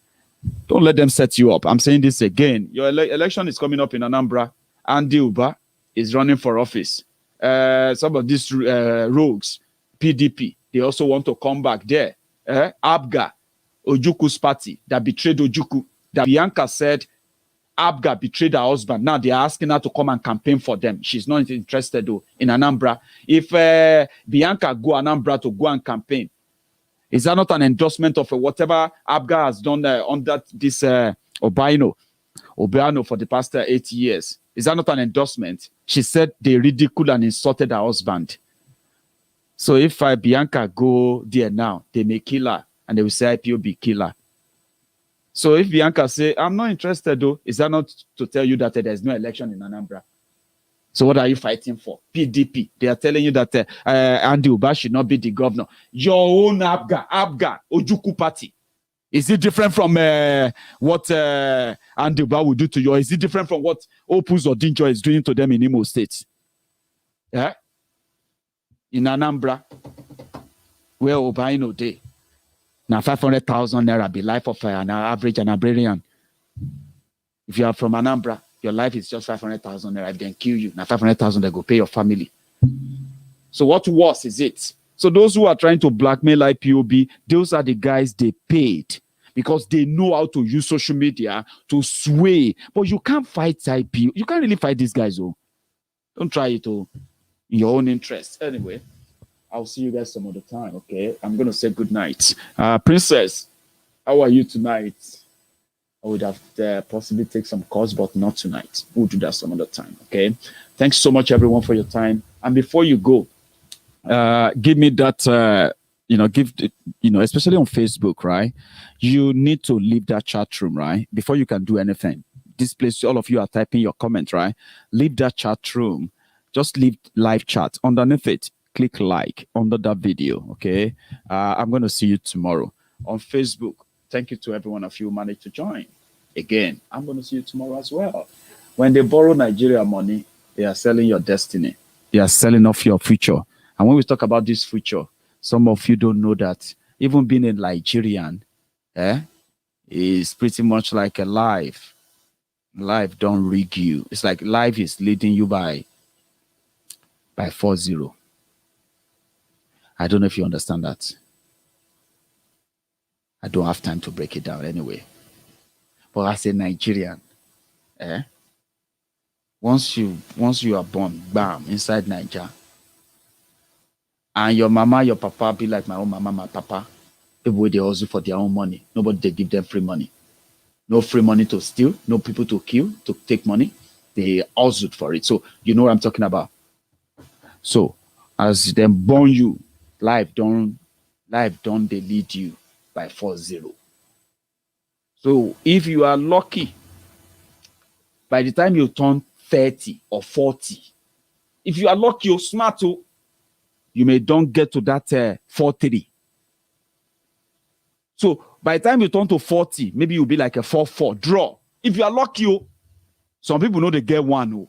Don't let them set you up. I'm saying this again. Your election is coming up in Anambra. Andy Uba is running for office. Some of these rogues, PDP, they also want to come back there. Abga, Ojuku's party that betrayed Ojuku. That Bianca said Abga betrayed her husband. Now they are asking her to come and campaign for them. She's not interested though in Anambra. If Bianca go Anambra to go and campaign, is that not an endorsement of whatever Abga has done under this Obiano for the past 8 years? Is that not an endorsement? She said they ridiculed and insulted her husband. So if Bianca go there now, they may kill her and they will say IPOB killer. So if Bianca say, I'm not interested though, is that not to tell you that there's no election in Anambra? So what are you fighting for? PDP. They are telling you that Andy Uba should not be the governor. Your own Abga, Ojuku party. Is it different from what Andy Uba will do to you? Or is it different from what Opus or Dinjo is doing to them in Imo State? Yeah? In Anambra, where Obaino day. Now 500,000 naira be life of an average Anabrarian. If you are from Anambra, your life is just 500,000 naira. If they kill you, now 500,000 they go pay your family. So what worse is it? So those who are trying to blackmail IPOB, those are the guys they paid because they know how to use social media to sway. But you can't fight IPOB. You can't really fight these guys, though. Don't try it in your own interest. Anyway, I'll see you guys some other time, okay? I'm going to say good night. Princess, how are you tonight? I would have possibly take some calls, but not tonight. We'll do that some other time, okay? Thanks so much, everyone, for your time. And before you go, give me that, especially on Facebook, right? You need to leave that chat room, right? Before you can do anything. This place, all of you are typing your comment, right? Leave that chat room. Just leave live chat. Underneath it, click like under that video, okay? I'm going to see you tomorrow on Facebook. Thank you to every one of you who managed to join. Again, I'm going to see you tomorrow as well. When they borrow Nigeria money, they are selling your destiny. They are selling off your future. And when we talk about this future, some of you don't know that even being a Nigerian is pretty much like a life. Life don't rig you. It's like life is leading you by 4-0. I don't know if you understand that. I don't have time to break it down anyway. But as a Nigerian, once you are born, bam, inside Nigeria, and your mama, your papa be like my own mama, my papa, people they hustle for their own money. Nobody they give them free money. No free money to steal, no people to kill, to take money. They hustle for it. So you know what I'm talking about. So as them born you, life don't they lead you by 4-0. So if you are lucky By the time you turn 30 or 40, if you are lucky, you're smart, you may don't get to that 43. So by the time you turn to 40, maybe you'll be like a 4-4 draw. If you are lucky, some people know they get one.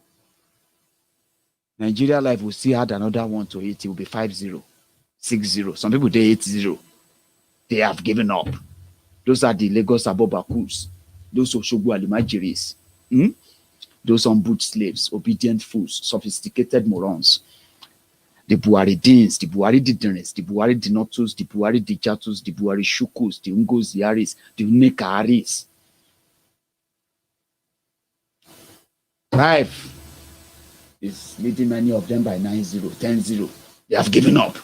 Nigeria Life will still add another one to it. It will be 5-0, 6-0. Some people they 8-0. They have given up. Those are the Lagos Abobakus. Those Oshogbo Alimajiris. Those unboot slaves, obedient fools, sophisticated morons. The Buhari Deans, the Buhari Didernes, the Buhari Dinotus, the Buhari Dijatus, the Buhari Shukus, the Ungos Yaris, the Unekaris. Life is leading many of them by 9-0, 10-0. They have given up.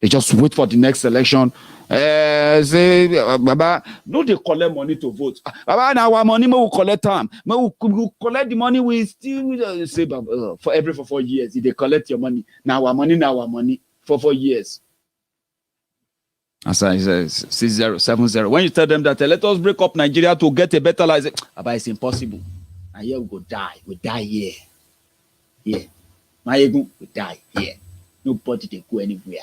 They just wait for the next election. Say, Baba, no, they collect money to vote. Baba, now our money, we will collect time. We will collect the money. We still say, for 4 years, if they collect your money, now our money for 4 years. As I say, 6-0, 7-0. When you tell them that let us break up Nigeria to get a better life, Baba, it's impossible. And here we go die. We die here. Here. Maiyegun, we die here. Nobody they go anywhere.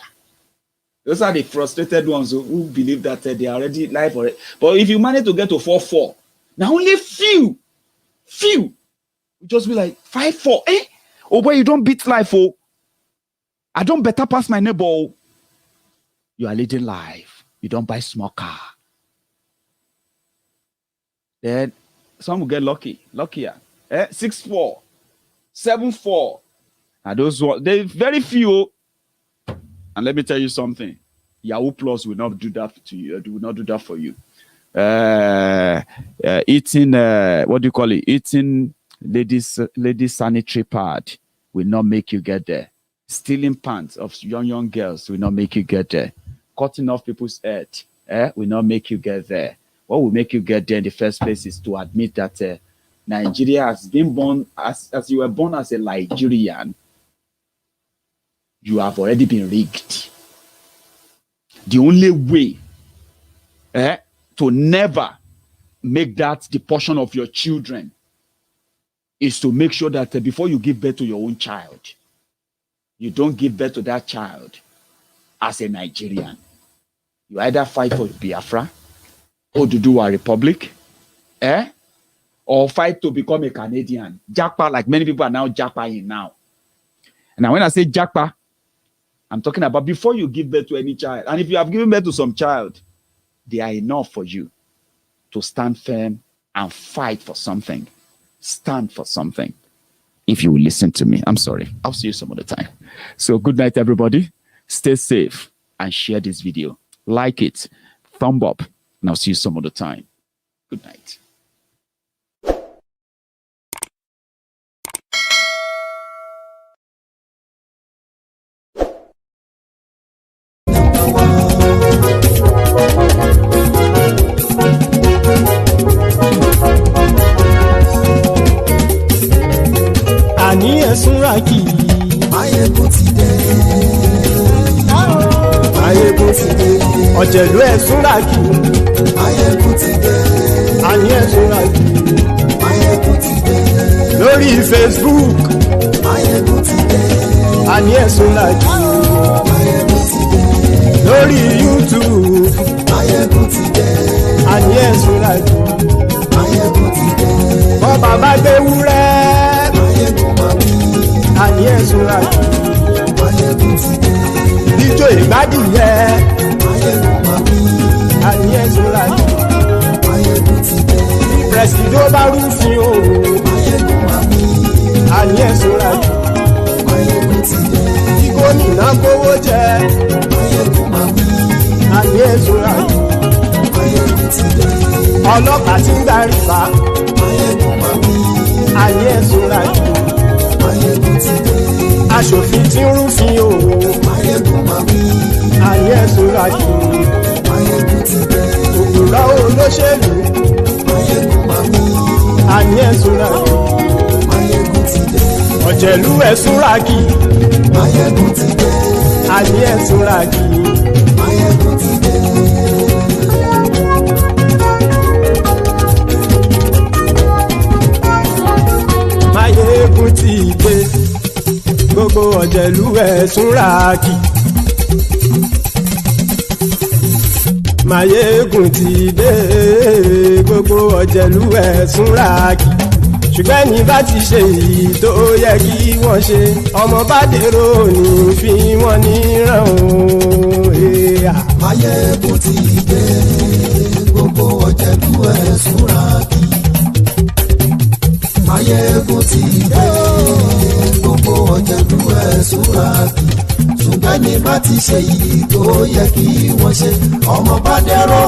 Those are the frustrated ones who believe that they are already live for it. But if you manage to get to 4-4, now only few, you just be like 5-4. Oh boy, you don't beat life. I don't better pass my neighbor. You are leading life. You don't buy small car. Then some will get luckier. 6-4, 7-4. And those ones, they very few. And let me tell you something. Yahoo Plus will not do that to you. Will not do that for you. Eating, what do you call it? Eating ladies sanitary pad will not make you get there. Stealing pants of young girls will not make you get there. Cutting off people's head will not make you get there. What will make you get there in the first place is to admit that Nigeria has been born, as you were born as a Nigerian, you have already been rigged. The only way to never make that the portion of your children is to make sure that before you give birth to your own child, you don't give birth to that child as a Nigerian. You either fight for Biafra, Oduduwa Republic, or fight to become a Canadian. Japa, like many people are now Japaing now. And now when I say Japa, I'm talking about before you give birth to any child. And if you have given birth to some child, they are enough for you to stand firm and fight for something. Stand for something. If you will listen to me, I'm sorry. I'll see you some other time. So good night, everybody. Stay safe and share this video. Like it, thumb up, and I'll see you some other time. Good night. Àní ẹ̀sùnra kì í. Maiyegun ti dé. Maiyegun ti dé. Ọ̀jẹ̀lú ẹ̀sùnra kì í. Maiyegun ti dé. Àní ẹ̀sùnra kì í. Maiyegun ti dé. Lórí Facebook. Maiyegun ti dé. Àní ẹ̀sùnra kì í. Maiyegun ti dé. Lórí YouTube. Maiyegun ti dé. Àní ẹ̀sùnra kì í. Maiyegun ti dé. Bọ́ bàbá gbé wúrẹ́. Àní ẹ̀sùnra kì í. Maiyegun ti dé. Ijó ìgbádìyẹ. Maiyegun máa bí. Àní ẹ̀sùnra kì í. Maiyegun ti dé. Pẹ̀sìdó bá rúfin o. Maiyegun máa bí. Àní ẹ̀sùnra kì í. Maiyegun ti dé. Kí gómìnà kówó jẹ. Maiyegun máa bí. Àní ẹ̀sùnra kì í. Maiyegun ti dé. Ọlọ́pàá ti ń gba rìbá. Maiyegun máa bí. Àní ẹ̀sùnra kì í. Maiyegun ti dé. Aṣòfin tí ń rúfin o. Maiyegun máa bí. Àní ẹ̀sùnra kì í. Maiyegun ti dé. Òkúra olóṣèlú. Maiyegun máa bí. Àní ẹ̀sùnra kì í. Maiyegun ti dé. Ọ̀jẹ̀lú ẹ̀sùnra kì í. Maiyegun ti dé. Àní ẹ̀sùnra kì í. Maiyegun ti dé. ti dé gbogbo ọ̀jẹ̀lú ẹ̀ súnra kì. Maiyegun ti dé gbogbo ọ̀jẹ̀lú ẹ̀ súnra kì. Ṣùgbọ́n ní bá ti ṣe èyí tó yẹ kí wọ́n ṣe ọmọ bá dèrò ní fi wọ́n níran o. Maiyegun ti dé gbogbo ọ̀jẹ̀lú ẹ̀ súnra kì. Maiyegun ti dé gbogbo ọ̀jẹ̀lú ẹ̀ súnra kì. Ṣùgbọ́n ní bá ti ṣe èyí tó yẹ kí wọ́n ṣe ọmọ bá dèrò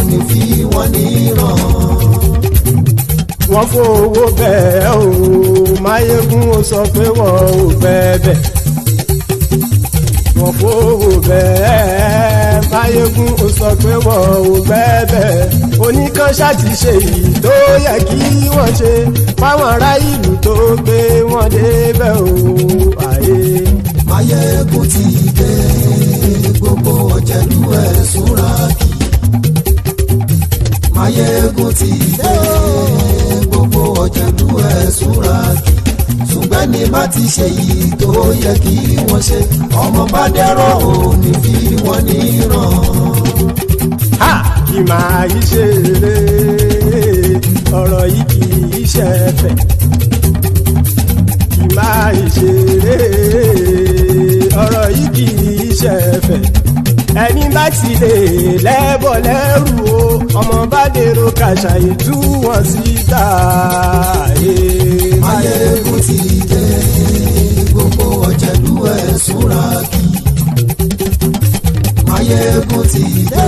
ní fi wọ́n níran. Wọ́n fowó bẹ́ẹ̀ o Maiyegun ó sọ pé wọ́n ò fẹ́ bẹ́ẹ̀. Wọ́n fowó bẹ́ẹ̀ Maiyegun ó sọ pé wọ́n ò fẹ́ bẹ́ẹ̀. Oníkanṣá ti ṣe èyí tó yẹ kí wọ́n ṣe fáwọn ará ìlú tó gbé wọn débẹ̀ o. Maiyegun ti dé gbogbo ọ̀jẹ̀lú ẹ̀ súnra kì. Maiyegun ti dé gbogbo ọ̀jẹ̀lú ẹ̀ súnra kì. Ṣùgbọ́n ní bá ti ṣe yìí tó yẹ kí wọ́n ṣe ọmọ bá dẹ́rọ̀ ò ní fi wọ́n níran. Kì máa yí ṣe eré ọ̀rọ̀ yìí kì í ṣe ẹ̀fẹ̀. Kì máa yí ṣe eré ọ̀rọ̀ yìí kì í ṣe ẹ̀fẹ̀. Ẹni bá ti lè lẹ́bọ̀ lẹ́rù o ọmọ bá dèrò kàṣàyè tú wọn síta. Maiyegun ti dé gbogbo ọ̀jẹ̀lú ẹ̀ súnra kì. Maiyegun ti dé